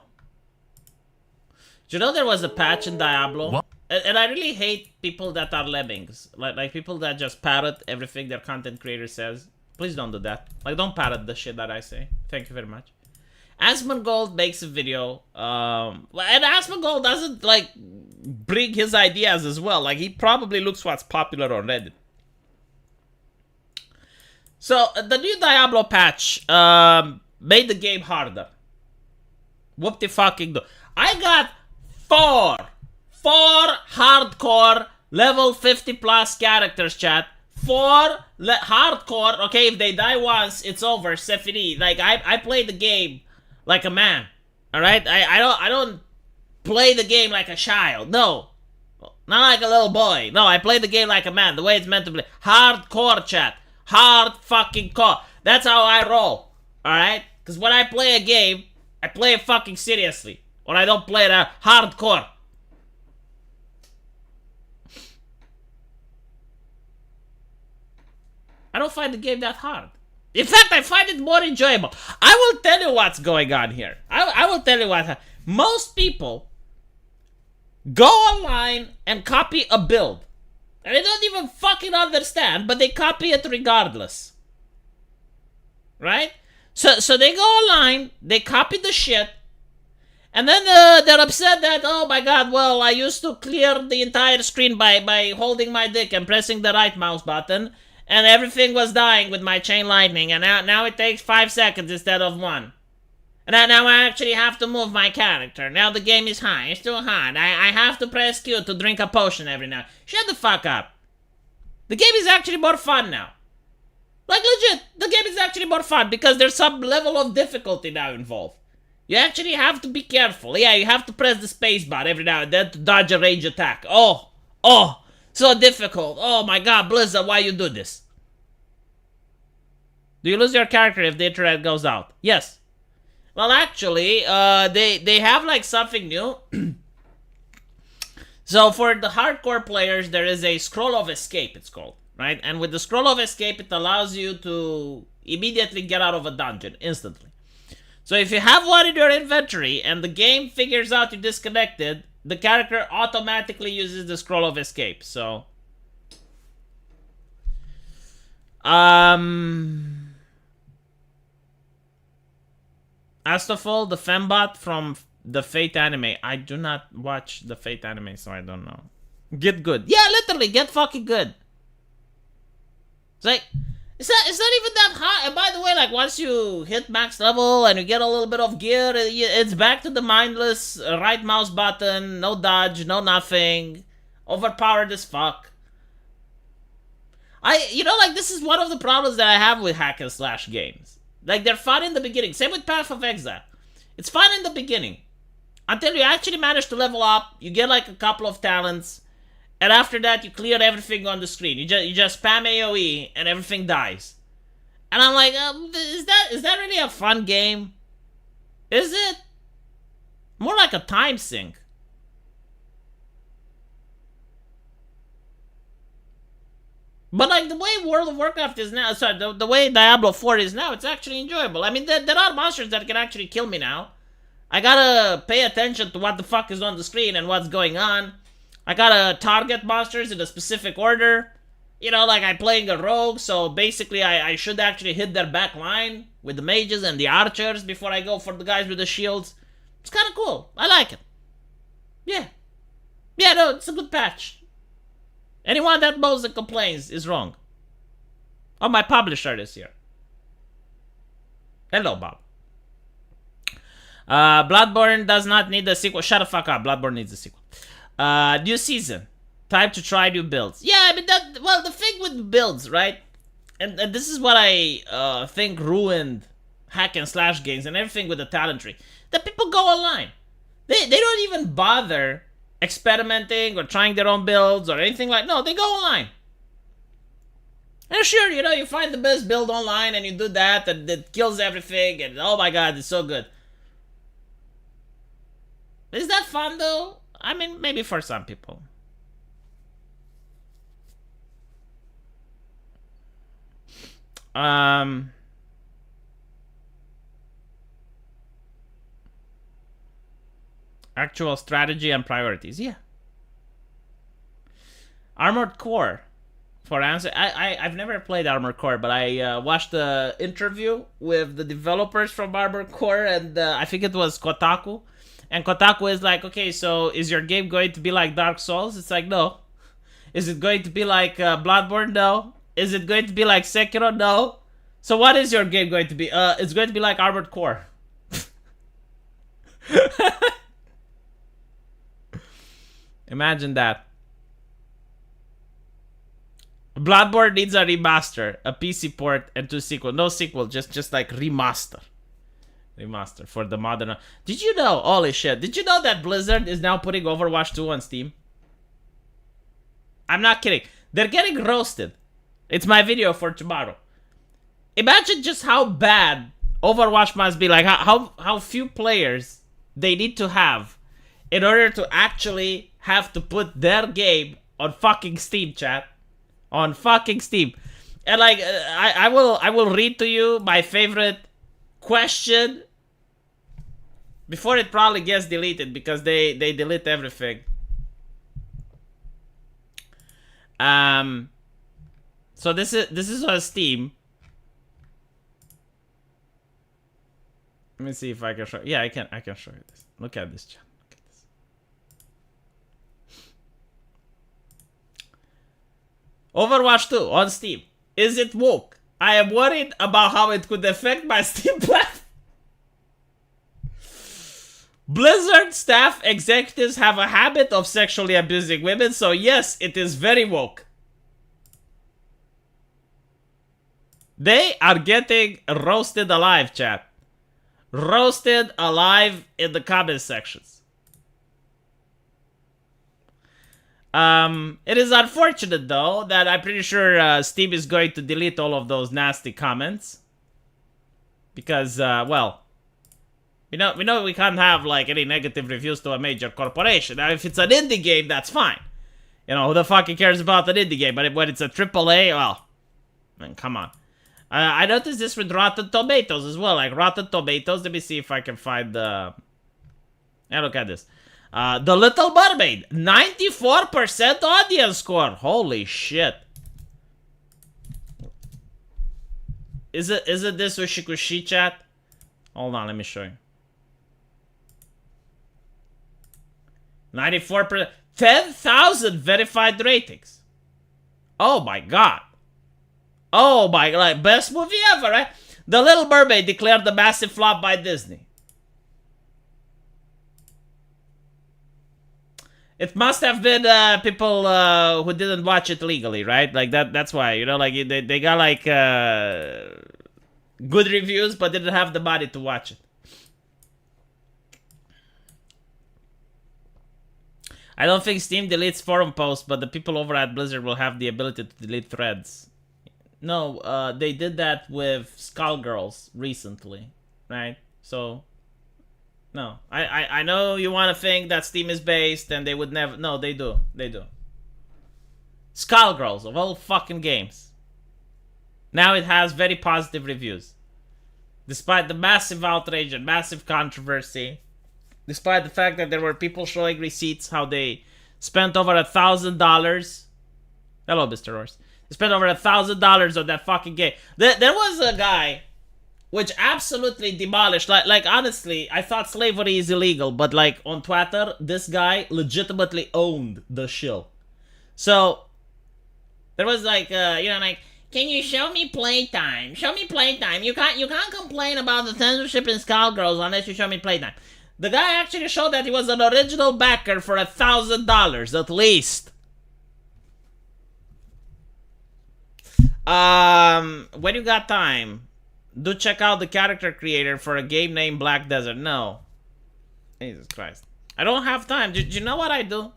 Do you know there was a patch in Diablo? What? And I really hate people that are lemmings. Like people that just parrot everything their content creator says. Please don't do that. Like, don't parrot the shit that I say. Thank you very much. Asmongold makes a video. And Asmongold doesn't, like, bring his ideas as well. Like, he probably looks what's popular on Reddit. So, the new Diablo patch made the game harder. Whoop-de-fucking-do. I got four hardcore level 50 plus characters, chat. 4 hardcore. Okay, if they die once, it's over. Sephiri. Like, I play the game like a man. Alright? I don't play the game like a child. No. Not like a little boy. No, I play the game like a man. The way it's meant to play. Hardcore, chat. Hard fucking core. That's how I roll. Alright? Because when I play a game, I play it fucking seriously. When I don't play it hardcore. I don't find the game that hard. In fact, I find it more enjoyable. I will tell you what's going on here. I will tell you what. Most people go online and copy a build. And they don't even fucking understand, but they copy it regardless. Right? So they go online, they copy the shit, and then they're upset that, oh my god, well, I used to clear the entire screen by holding my dick and pressing the right mouse button, and everything was dying with my chain lightning, and now it takes 5 seconds instead of 1. And now I actually have to move my character. Now the game is high. It's too hard. I have to press Q to drink a potion every now. Shut the fuck up. The game is actually more fun now. Like, legit, the game is actually more fun because there's some level of difficulty now involved. You actually have to be careful. Yeah, you have to press the spacebar every now and then to dodge a range attack. Oh, so difficult. Oh my god, Blizzard, why you do this? Do you lose your character if the internet goes out? Yes. Well, actually, they have like something new. So for the hardcore players, there is a scroll of escape, it's called, right? And with the scroll of escape, it allows you to immediately get out of a dungeon instantly. So if you have one in your inventory and the game figures out you're disconnected, the character automatically uses the scroll of escape. So Astafel, the fembot from the Fate anime. I do not watch the Fate anime, so I don't know. Get good. Yeah, literally, get fucking good. It's like, it's not even that hard. And by the way, like, once you hit max level and you get a little bit of gear, it's back to the mindless right mouse button, no dodge, no nothing. Overpowered as fuck. You know, like, this is one of the problems that I have with hack and slash games. Like, they're fun in the beginning. Same with Path of Exile. It's fun in the beginning. Until you actually manage to level up, you get like a couple of talents, and after that you clear everything on the screen. You just spam AoE and everything dies. And I'm like, is that really a fun game? Is it? More like a time sink. But like the way World of Warcraft is now, sorry, the way Diablo 4 is now, it's actually enjoyable. I mean, there are monsters that can actually kill me now. I gotta pay attention to what the fuck is on the screen and what's going on. I gotta target monsters in a specific order. You know, like I'm playing a rogue, so basically I should actually hit their back line with the mages and the archers before I go for the guys with the shields. It's kind of cool. I like it. Yeah. Yeah, no, it's a good patch. Anyone that mows and complains is wrong. Oh, my publisher is here. Hello, Bob. Bloodborne does not need a sequel. Shut the fuck up. Bloodborne needs a sequel. New season. Time to try new builds. Yeah, I mean, well, the thing with builds, right? And this is what I think ruined hack and slash games and everything with the talent tree. That people go online. They don't even bother experimenting or trying their own builds or anything like. No, they go online. And sure, you know, you find the best build online and you do that and it kills everything and oh my god, it's so good. Is that fun though? I mean, maybe for some people. Actual strategy and priorities, yeah. Armored Core. For answer, I've never played Armored Core, but I watched the interview with the developers from Armored Core, and I think it was Kotaku. And Kotaku is like, okay, so is your game going to be like Dark Souls? It's like, no. Is it going to be like Bloodborne? No. Is it going to be like Sekiro? No. So what is your game going to be? It's going to be like Armored Core. Imagine that. Bloodborne needs a remaster, a PC port, and 2 sequel. No sequel, just like remaster. Remaster for the modern. Did you know? Holy shit! Did you know that Blizzard is now putting Overwatch 2 on Steam? I'm not kidding. They're getting roasted. It's my video for tomorrow. Imagine just how bad Overwatch must be. Like how few players they need to have in order to actually have to put their game on fucking Steam, chat. On fucking Steam. And like I will read to you my favorite question before it probably gets deleted because they delete everything. So this is on Steam. Let me see if I can show. Yeah, I can show you this. Look at this, chat. Look at this. Overwatch 2 on Steam. Is it woke? I am worried about how it could affect my Steam platform. Blizzard staff executives have a habit of sexually abusing women, so yes, it is very woke. They are getting roasted alive, chat. Roasted alive in the comment sections. It is unfortunate though that I'm pretty sure Steam is going to delete all of those nasty comments because, well, we know we can't have like any negative reviews to a major corporation. Now, if it's an indie game, that's fine. You know, who the fuck cares about an indie game? But when it's a AAA, well, man, come on. I noticed this with Rotten Tomatoes as well. Like Rotten Tomatoes, let me see if I can find the. Yeah, look at this. The Little Mermaid, 94% audience score. Holy shit. Is it this Ushikushi, chat? Hold on, let me show you. 94%, 10,000 verified ratings. Oh my god. Oh my god, best movie ever, right? The Little Mermaid declared a massive flop by Disney. It must have been people who didn't watch it legally, right? Like that's why, you know, like they got like good reviews but didn't have the money to watch it. I don't think Steam deletes forum posts, but the people over at Blizzard will have the ability to delete threads. No, they did that with Skullgirls recently, right? So, no. I know you want to think that Steam is based and they would never... No, they do. They do. Skullgirls, of all fucking games. Now it has very positive reviews. Despite the massive outrage and massive controversy. Despite the fact that there were people showing receipts how they spent over $1,000. Hello, Mr. Horse. They spent over $1,000 on that fucking game. There was a guy which absolutely demolished. Like honestly, I thought slavery is illegal, but like on Twitter, this guy legitimately owned the shill. So there was like, like, can you show me playtime? Show me playtime. You can't complain about the censorship in Skullgirls unless you show me playtime. The guy actually showed that he was an original backer for $1,000 at least. When you got time, do check out the character creator for a game named Black Desert. No. Jesus Christ. I don't have time. Do you know what I do?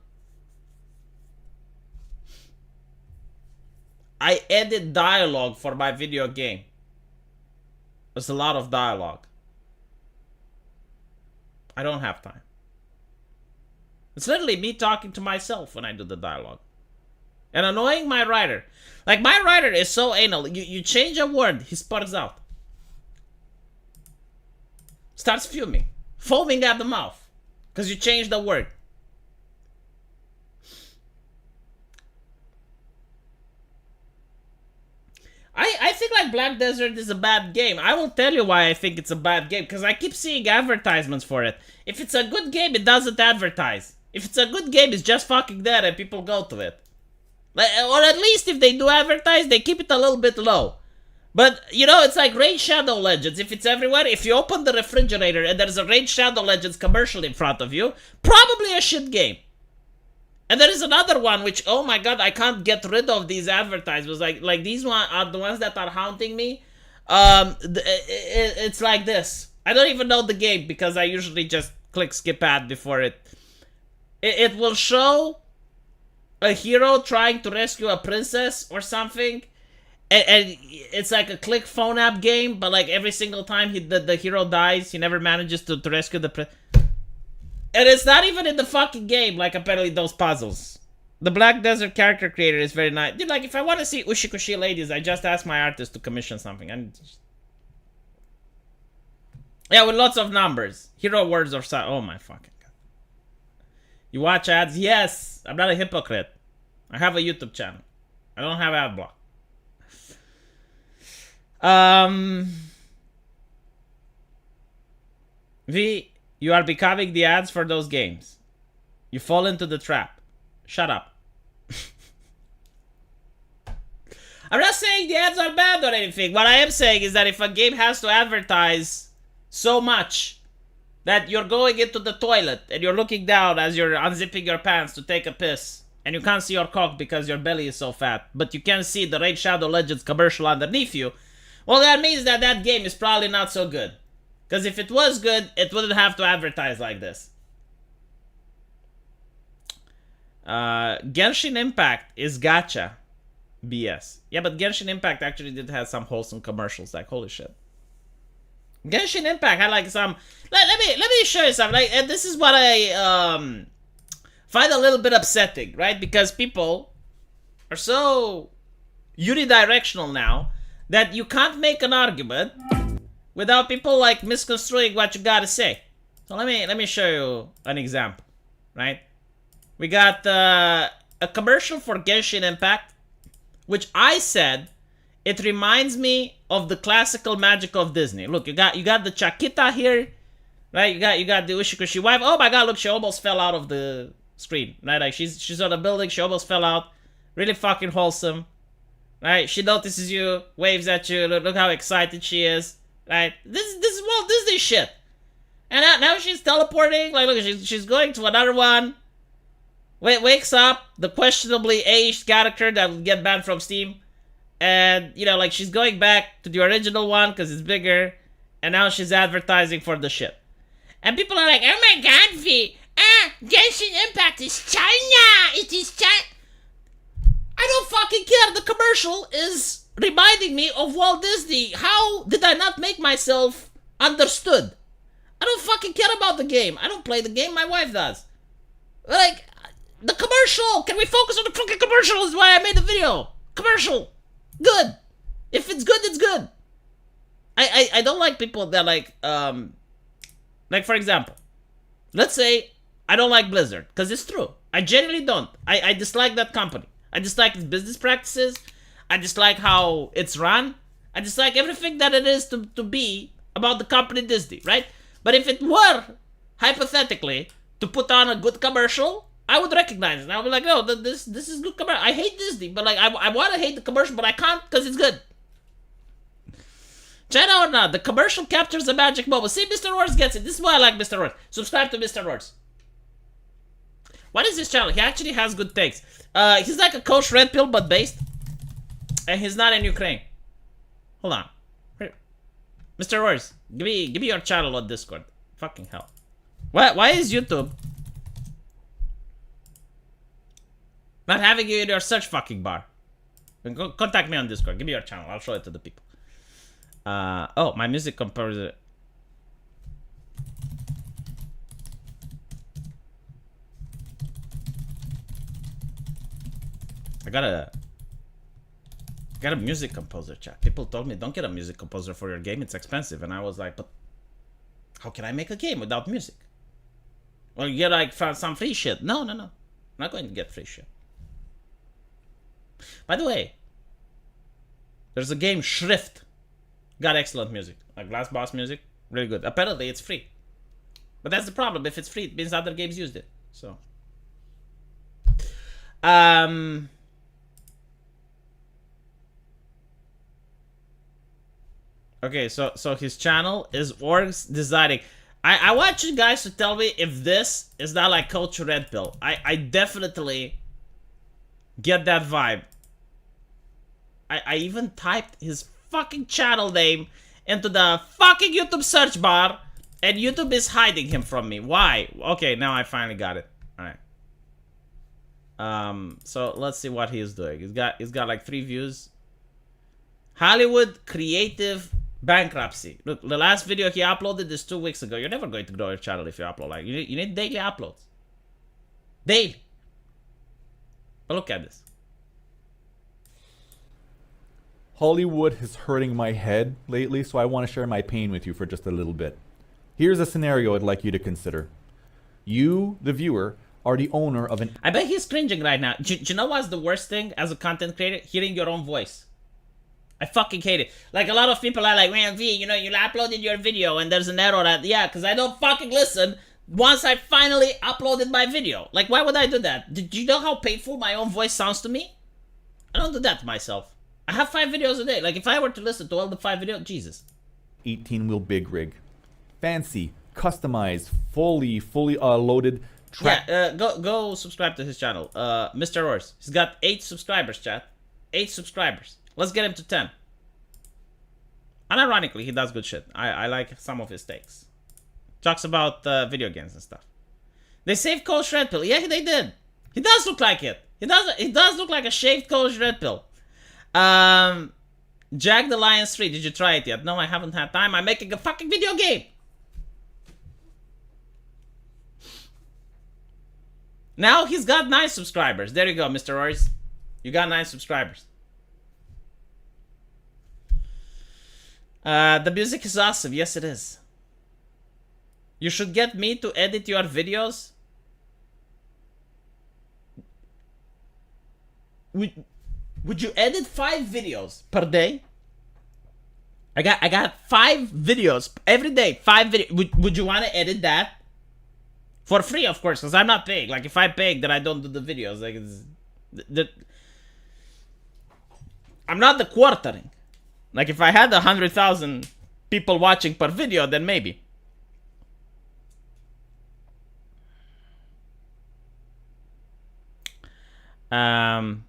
I edit dialogue for my video game. There's a lot of dialogue. I don't have time. It's literally me talking to myself when I do the dialogue. And annoying my writer. Like, my writer is so anal. You change a word, he sputters out. Starts fuming. Foaming at the mouth. Because you changed the word. I think like Black Desert is a bad game. I will tell you why I think it's a bad game. Because I keep seeing advertisements for it. If it's a good game, it doesn't advertise. If it's a good game, it's just fucking there and people go to it. Like, or at least if they do advertise, they keep it a little bit low. But, you know, it's like Raid Shadow Legends. If it's everywhere, if you open the refrigerator and there's a Raid Shadow Legends commercial in front of you, probably a shit game. And there is another one which, oh my god, I can't get rid of these advertisements. Like these one are the ones that are haunting me. It's like this. I don't even know the game because I usually just click skip ad before it. It will show a hero trying to rescue a princess or something. And it's like a click phone app game, but like every single time the hero dies, he never manages to rescue the princess. And it's not even in the fucking game, like apparently those puzzles. The Black Desert character creator is very nice. Dude, like if I want to see Ushikushi ladies, I just ask my artist to commission something. Yeah, with lots of numbers. Hero words or something. Oh my fucking god. You watch ads? Yes! I'm not a hypocrite. I have a YouTube channel. I don't have ad block. V, you are becoming the ads for those games. You fall into the trap. Shut up. I'm not saying the ads are bad or anything. What I am saying is that if a game has to advertise so much that you're going into the toilet and you're looking down as you're unzipping your pants to take a piss and you can't see your cock because your belly is so fat, but you can see the Raid Shadow Legends commercial underneath you, well, that means that that game is probably not so good. Because if it was good, it wouldn't have to advertise like this. Genshin Impact is gacha BS. Yeah, but Genshin Impact actually did have some wholesome commercials. Like, holy shit. Genshin Impact had like some... Let me show you something. Like, and this is what I find a little bit upsetting, right? Because people are so unidirectional now that you can't make an argument without people like misconstruing what you gotta say. So let me show you an example, right? We got a commercial for Genshin Impact, which I said it reminds me of the classical magic of Disney. Look, you got the Chiquita here, right? You got the Ushikushi wife. Oh my god, look, she almost fell out of the screen, right? Like she's on a building, she almost fell out. Really fucking wholesome, right? She notices you, waves at you. Look how excited she is. Right, this is Walt Disney shit, and now she's teleporting. Like, look, she's going to another one. Wakes up the questionably aged character that will get banned from Steam, and you know, like she's going back to the original one because it's bigger, and now she's advertising for the shit. And people are like, "Oh my god, V, Genshin Impact is China. It is China." I don't fucking care. The commercial is reminding me of Walt Disney. How did I not make myself understood? I don't fucking care about the game. I don't play the game, my wife does. Like, the commercial! Can we focus on the fucking commercial is why I made the video. Commercial! Good! If it's good, it's good. I don't like people that like for example, let's say I don't like Blizzard, because it's true. I genuinely don't. I dislike that company. I dislike its business practices. I dislike how it's run. I dislike everything that it is to be about the company Disney, right? But if it were, hypothetically, to put on a good commercial, I would recognize it. I would be like, no, this is good commercial. I hate Disney, but like I want to hate the commercial, but I can't because it's good. China or not, the commercial captures the magic moment. See, Mr. Wars gets it. This is why I like Mr. Wars. Subscribe to Mr. Wars. What is his channel? He actually has good takes. He's like a Coach Red Pill, but based. And he's not in Ukraine. Hold on. Here. Mr. Wars, give me your channel on Discord. Fucking hell. Why is YouTube not having you in your search fucking bar? Go contact me on Discord. Give me your channel. I'll show it to the people. Oh, my music composer. I got a music composer, chat. People told me, don't get a music composer for your game. It's expensive. And I was like, but how can I make a game without music? Well, you get like some free shit. No. I'm not going to get free shit. By the way, there's a game, Shrift. Got excellent music. Like Last Boss music. Really good. Apparently, it's free. But that's the problem. If it's free, it means other games used it. So. Okay, so his channel is Orgs Designing. I want you guys to tell me if this is not like Coach Red Pill. I definitely get that vibe. I even typed his fucking channel name into the fucking YouTube search bar, and YouTube is hiding him from me. Why? Okay, now I finally got it. Alright. So let's see what he is doing. He's got like 3 views. Hollywood Creative Bankruptcy. Look, the last video he uploaded is 2 weeks ago. You're never going to grow your channel if you upload like you need daily uploads. Daily. But look at this. Hollywood is hurting my head lately, so I want to share my pain with you for just a little bit. Here's a scenario I'd like you to consider. You, the viewer, are the owner of an... I bet he's cringing right now. Do you know what's the worst thing as a content creator? Hearing your own voice. I fucking hate it. Like, a lot of people are like, man, V, you know, you uploaded your video and there's an error. Yeah, because I don't fucking listen once I finally uploaded my video. Like, why would I do that? Do you know how painful my own voice sounds to me? I don't do that to myself. I have 5 videos a day. Like, if I were to listen to all the 5 videos, Jesus. 18-wheel big rig. Fancy, customized, fully loaded... Yeah, go subscribe to his channel. Mr. Ors. He's got 8 subscribers, chat. 8 subscribers. Let's get him to 10. Unironically, he does good shit. I like some of his takes. Talks about video games and stuff. They saved Coach Red Pill. Yeah, they did. He does look like it. He does look like a shaved Coach Red Pill. Jack the Lions 3. Did you try it yet? No, I haven't had time. I'm making a fucking video game. Now he's got 9 subscribers. There you go, Mr. Royce. You got 9 subscribers. The music is awesome. Yes, it is. You should get me to edit your videos. Would you edit 5 videos per day? I got 5 videos every day. 5 videos. Would you want to edit that? For free, of course, because I'm not paying. Like, if I pay, then I don't do the videos. Like, I'm not the quartering. Like, if I had 100,000 people watching per video, then maybe. Yeah,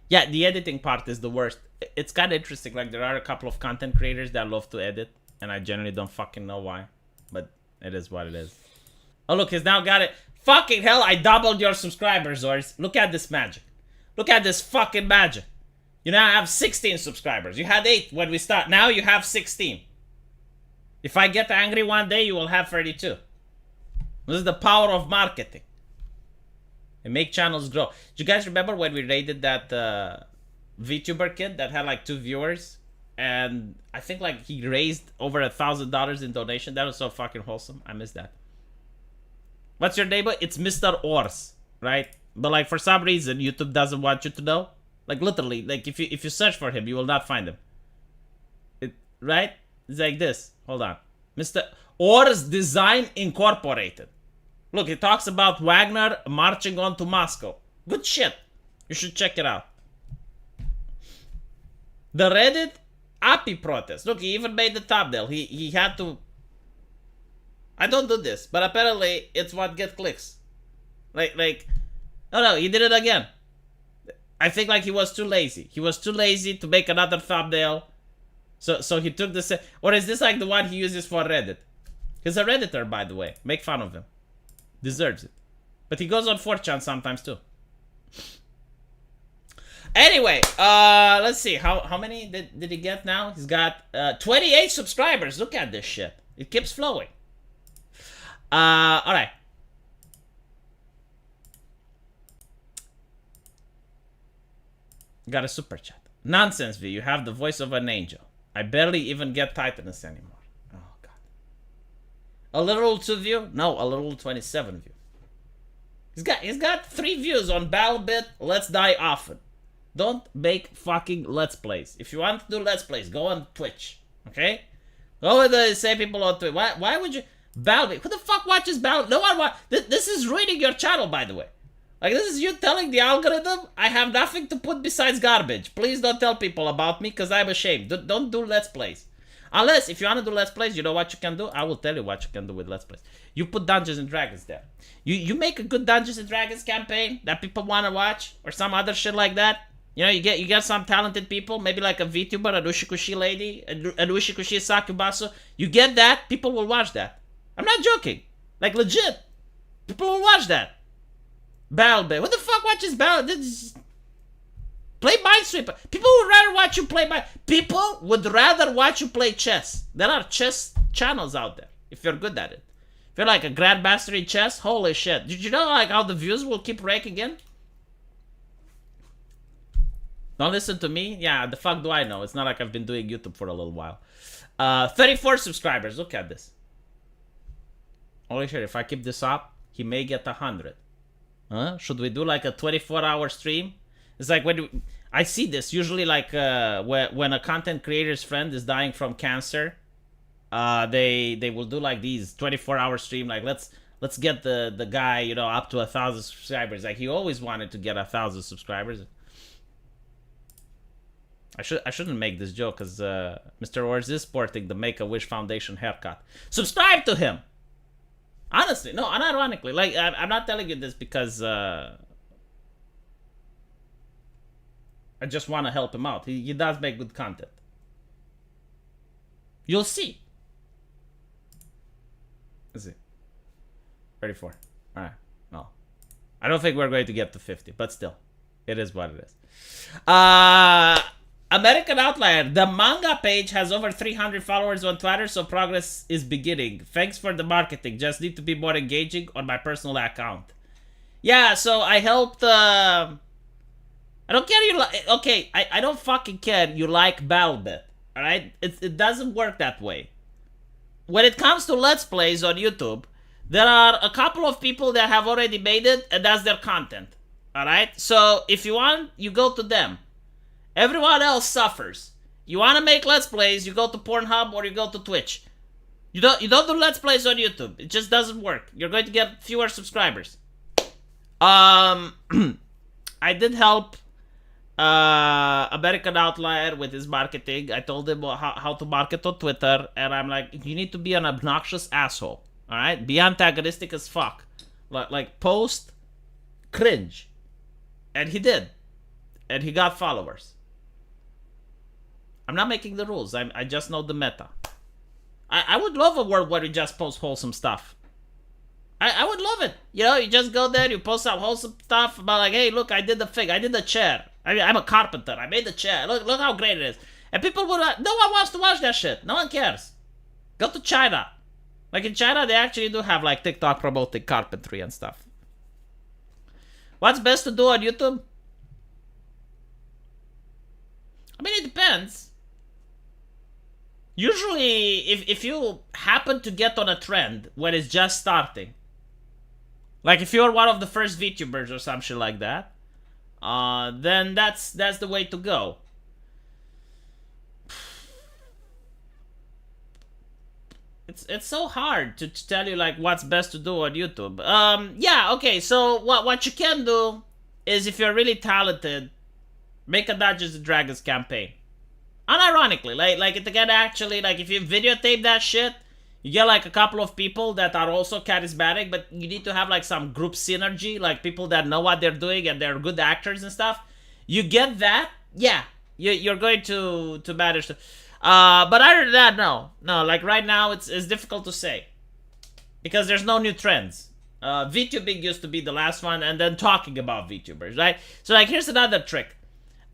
the editing part is the worst. It's kind of interesting. Like, there are a couple of content creators that love to edit. And I generally don't fucking know why. But it is what it is. Oh, look, he's now got it. Fucking hell, I doubled your subscribers, Zors. Look at this magic. Look at this fucking magic. You now have 16 subscribers. You had 8 when we start. Now you have 16. If I get angry one day, you will have 32. This is the power of marketing. And make channels grow. Do you guys remember when we raided that VTuber kid that had like 2 viewers? And I think like he raised over $1,000 in donation. That was so fucking wholesome. I missed that. What's your neighbor? It's Mr. Ors, right? But like for some reason YouTube doesn't want you to know. Like literally, like if you search for him, you will not find him. Right? It's like this. Hold on. Mr. Or's Design Incorporated. Look, it talks about Wagner marching on to Moscow. Good shit. You should check it out. The Reddit API protest. Look, he even made the thumbnail. He had to... I don't do this, but apparently it's what gets clicks. Like... Oh no, he did it again. I think like he was too lazy. He was too lazy to make another thumbnail. So he took this... Or is this like the one he uses for Reddit? He's a Redditor, by the way. Make fun of him. Deserves it. But he goes on 4chan sometimes too. Anyway, let's see. How many did he get now? He's got 28 subscribers. Look at this shit. It keeps flowing. Alright. Got a super chat. Nonsense, V. You have the voice of an angel. I barely even get Titanus anymore. Oh, God. A literal 2 view? No, a literal 27 view. He's got 3 views on BattleBit. Let's Die Often. Don't make fucking Let's Plays. If you want to do Let's Plays, go on Twitch. Okay? Go with the same people on Twitch. Why would you... BattleBit. Who the fuck watches BattleBit? No one watches... This is ruining your channel, by the way. Like, this is you telling the algorithm, I have nothing to put besides garbage. Please don't tell people about me, because I'm ashamed. Don't do Let's Plays. Unless, if you want to do Let's Plays, you know what you can do? I will tell you what you can do with Let's Plays. You put Dungeons and Dragons there. You make a good Dungeons and Dragons campaign that people want to watch, or some other shit like that. You know, you get some talented people, maybe like a VTuber, an Ushikushi lady, an Ushikushi Sakubasu. You get that, people will watch that. I'm not joking. Like, legit. People will watch that. BattleBit. What the fuck watches BattleBit? Play Minesweeper. People would rather watch you play People would rather watch you play chess. There are chess channels out there, if you're good at it. If you're like a grandmaster in chess, holy shit. Did you know like how the views will keep raking in? Don't listen to me? Yeah, the fuck do I know? It's not like I've been doing YouTube for a little while. 34 subscribers. Look at this. Holy shit, if I keep this up, he may get 100. Huh? Should we do like a 24-hour stream? It's like when I see this usually like when a content creator's friend is dying from cancer, they will do like these 24-hour stream. Like let's get the guy, you know, up to 1,000 subscribers. Like he always wanted to get 1,000 subscribers. I shouldn't make this joke because Mr. Ors is sporting the Make-A-Wish Foundation haircut. Subscribe to him. Honestly, no, unironically. Like, I'm not telling you this because I just want to help him out. He does make good content. You'll see. Let's see. 34. Alright. No. I don't think we're going to get to 50, but still. It is what it is. American Outlier. The manga page has over 300 followers on Twitter, so progress is beginning. Thanks for the marketing. Just need to be more engaging on my personal account. Yeah, so I helped... I don't care you like... Okay, I don't fucking care you like BattleBit. Alright? It doesn't work that way. When it comes to Let's Plays on YouTube, there are a couple of people that have already made it, and that's their content. Alright? So, if you want, you go to them. Everyone else suffers. You want to make Let's Plays, you go to Pornhub or you go to Twitch. You don't do Let's Plays on YouTube. It just doesn't work. You're going to get fewer subscribers. I did help American Outlier with his marketing. I told him how to market on Twitter, and I'm like, you need to be an obnoxious asshole. Alright? Be antagonistic as fuck. Like post cringe. And he did. And he got followers. I'm not making the rules. I just know the meta. I would love a world where you just post wholesome stuff. I would love it. You know, you just go there, you post some wholesome stuff about like, hey, look, I did the thing. I did the chair. I'm a carpenter. I made the chair. Look how great it is. And people would... no one wants to watch that shit. No one cares. Go to China. Like in China, they actually do have like TikTok promoting carpentry and stuff. What's best to do on YouTube? I mean, it depends. Usually, if you happen to get on a trend when it's just starting, like if you're one of the first VTubers or some shit like that, then that's the way to go. It's so hard to tell you like what's best to do on YouTube. Yeah, okay. So what you can do is, if you're really talented, make a Dungeons and Dragons campaign. Unironically, like it can actually, like, if you videotape that shit, you get like a couple of people that are also charismatic, but you need to have like some group synergy, like people that know what they're doing and they're good actors and stuff. You get that, yeah, you're going to manage to. But other than that, no, like right now it's difficult to say because there's no new trends. VTubing used to be the last one, and then talking about VTubers, right? So like, here's another trick.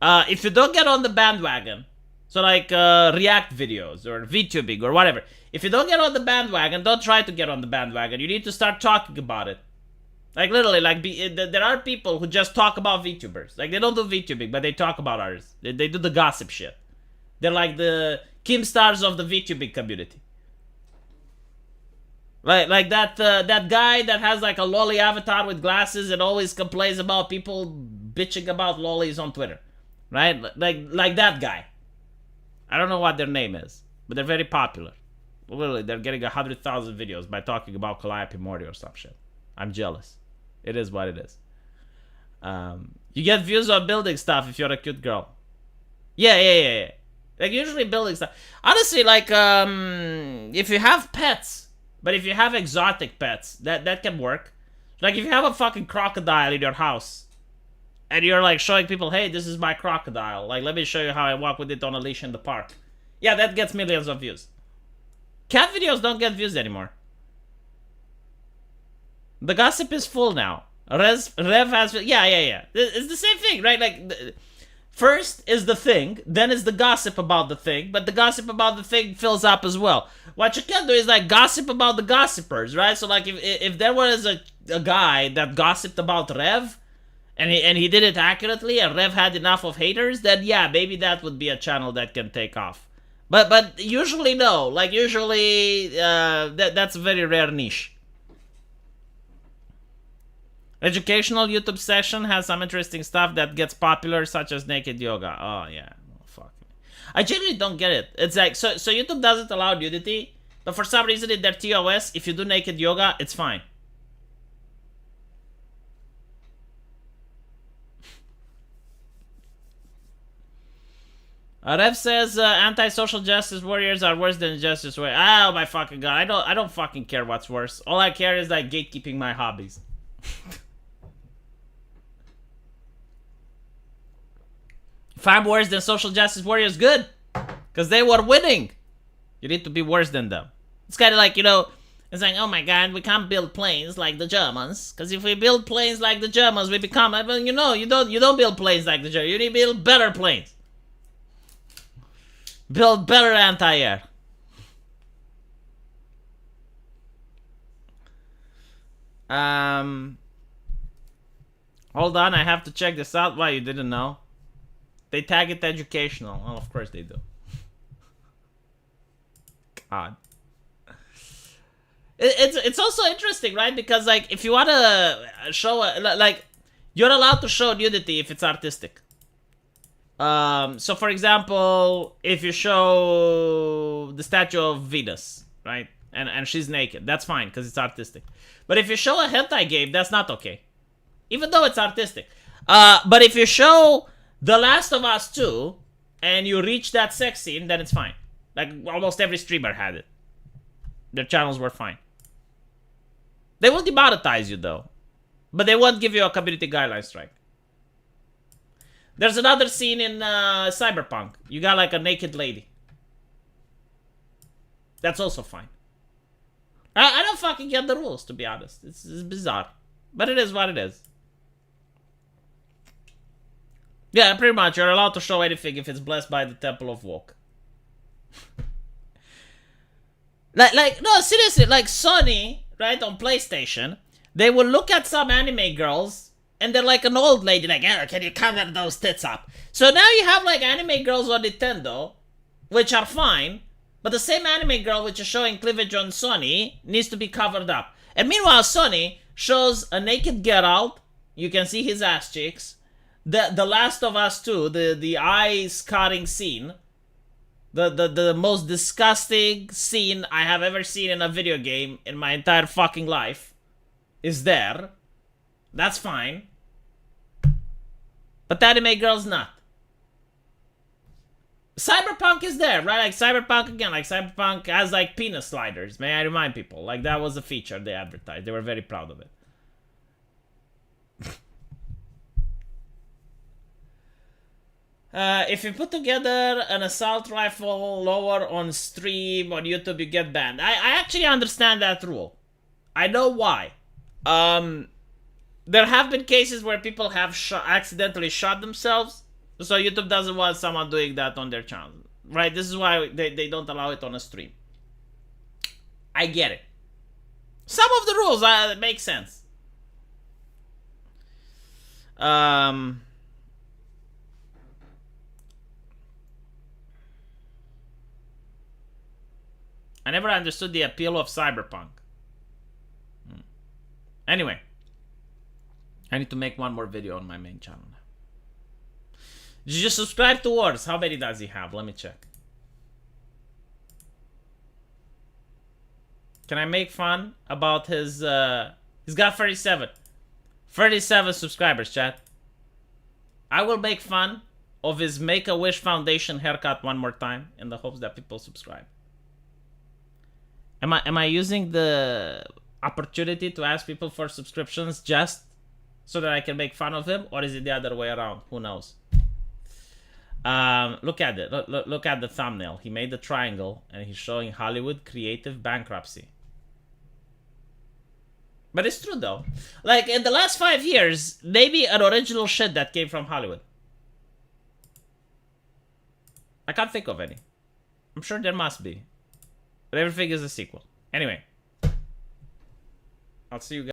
If you don't get on the bandwagon, so like React videos or VTubing or whatever, if you don't get on the bandwagon, don't try to get on the bandwagon. You need to start talking about it. Like literally, like there are people who just talk about VTubers. Like they don't do VTubing, but they talk about others. They do the gossip shit. They're like the Kim stars of the VTubing community. Like that guy that has like a lolly avatar with glasses and always complains about people bitching about lollies on Twitter. Right? Like that guy. I don't know what their name is, but they're very popular. Literally, they're getting 100,000 videos by talking about Calliope Morty or some shit. I'm jealous. It is what it is. You get views on building stuff if you're a cute girl. Yeah. Like usually building stuff. Honestly, like if you have pets, but if you have exotic pets, that can work. Like if you have a fucking crocodile in your house, and you're like showing people, hey, this is my crocodile. Like, let me show you how I walk with it on a leash in the park. Yeah, that gets millions of views. Cat videos don't get views anymore. The gossip is full now. Rev has... Yeah. It's the same thing, right? Like, first is the thing, then is the gossip about the thing, but the gossip about the thing fills up as well. What you can do is, like, gossip about the gossipers, right? So, like, if there was a guy that gossiped about Rev, and he did it accurately, and Rev had enough of haters, then yeah, maybe that would be a channel that can take off. But usually no. Like usually that's a very rare niche. Educational YouTube session has some interesting stuff that gets popular, such as naked yoga. Oh yeah, oh, fuck me. I genuinely don't get it. It's like so YouTube doesn't allow nudity, but for some reason in their TOS, if you do naked yoga, it's fine. Rev says anti-social justice warriors are worse than justice warriors. Oh my fucking god! I don't fucking care what's worse. All I care is like gatekeeping my hobbies. If I'm worse than social justice warriors, good, because they were winning. You need to be worse than them. It's kind of like, you know, it's like, oh my god, we can't build planes like the Germans, because if we build planes like the Germans, we become. Well, you know, you don't build planes like the Germans. You need to build better planes. Build better anti-air. Hold on, I have to check this out. Why, you didn't know? They tag it educational. Well, of course they do. God. It's also interesting, right? Because, like, if you want to show... like, you're allowed to show nudity if it's artistic. So for example, if you show the statue of Venus, right? And she's naked, that's fine, because it's artistic. But if you show a hentai game, that's not okay. Even though it's artistic. But if you show The Last of Us 2, and you reach that sex scene, then it's fine. Like, almost every streamer had it. Their channels were fine. They will demonetize you, though. But they won't give you a community guideline strike. There's another scene in Cyberpunk. You got like a naked lady. That's also fine. I don't fucking get the rules, to be honest. It's bizarre. But it is what it is. Yeah, pretty much. You're allowed to show anything if it's blessed by the Temple of Woke. No, seriously, like Sony, right, on PlayStation, they will look at some anime girls, and they're like an old lady, like, oh, can you cover those tits up? So now you have like anime girls on Nintendo, which are fine, but the same anime girl which is showing cleavage on Sony needs to be covered up. And meanwhile, Sony shows a naked Geralt, you can see his ass cheeks, The Last of Us 2, the eye-cutting scene, the most disgusting scene I have ever seen in a video game in my entire fucking life is there. That's fine. But anime girl's not. Cyberpunk is there, right? Like Cyberpunk again, like Cyberpunk has like penis sliders. May I remind people? Like that was a feature they advertised. They were very proud of it. If you put together an assault rifle lower on stream on YouTube, you get banned. I actually understand that rule. I know why. There have been cases where people have accidentally shot themselves, so YouTube doesn't want someone doing that on their channel. Right? This is why they don't allow it on a stream. I get it. Some of the rules make sense. I never understood the appeal of Cyberpunk. Anyway, I need to make one more video on my main channel now. Did you just subscribe to Wars? How many does he have? Let me check. Can I make fun about his... he's got 37. 37 subscribers, chat. I will make fun of his Make-A-Wish Foundation haircut one more time in the hopes that people subscribe. Am I using the opportunity to ask people for subscriptions just so that I can make fun of him, or is it the other way around? Who knows? Look at it. Look at the thumbnail. He made the triangle and he's showing Hollywood creative bankruptcy. But it's true though. Like in the last 5 years, maybe an original shit that came from Hollywood. I can't think of any. I'm sure there must be. But everything is a sequel. Anyway. I'll see you guys.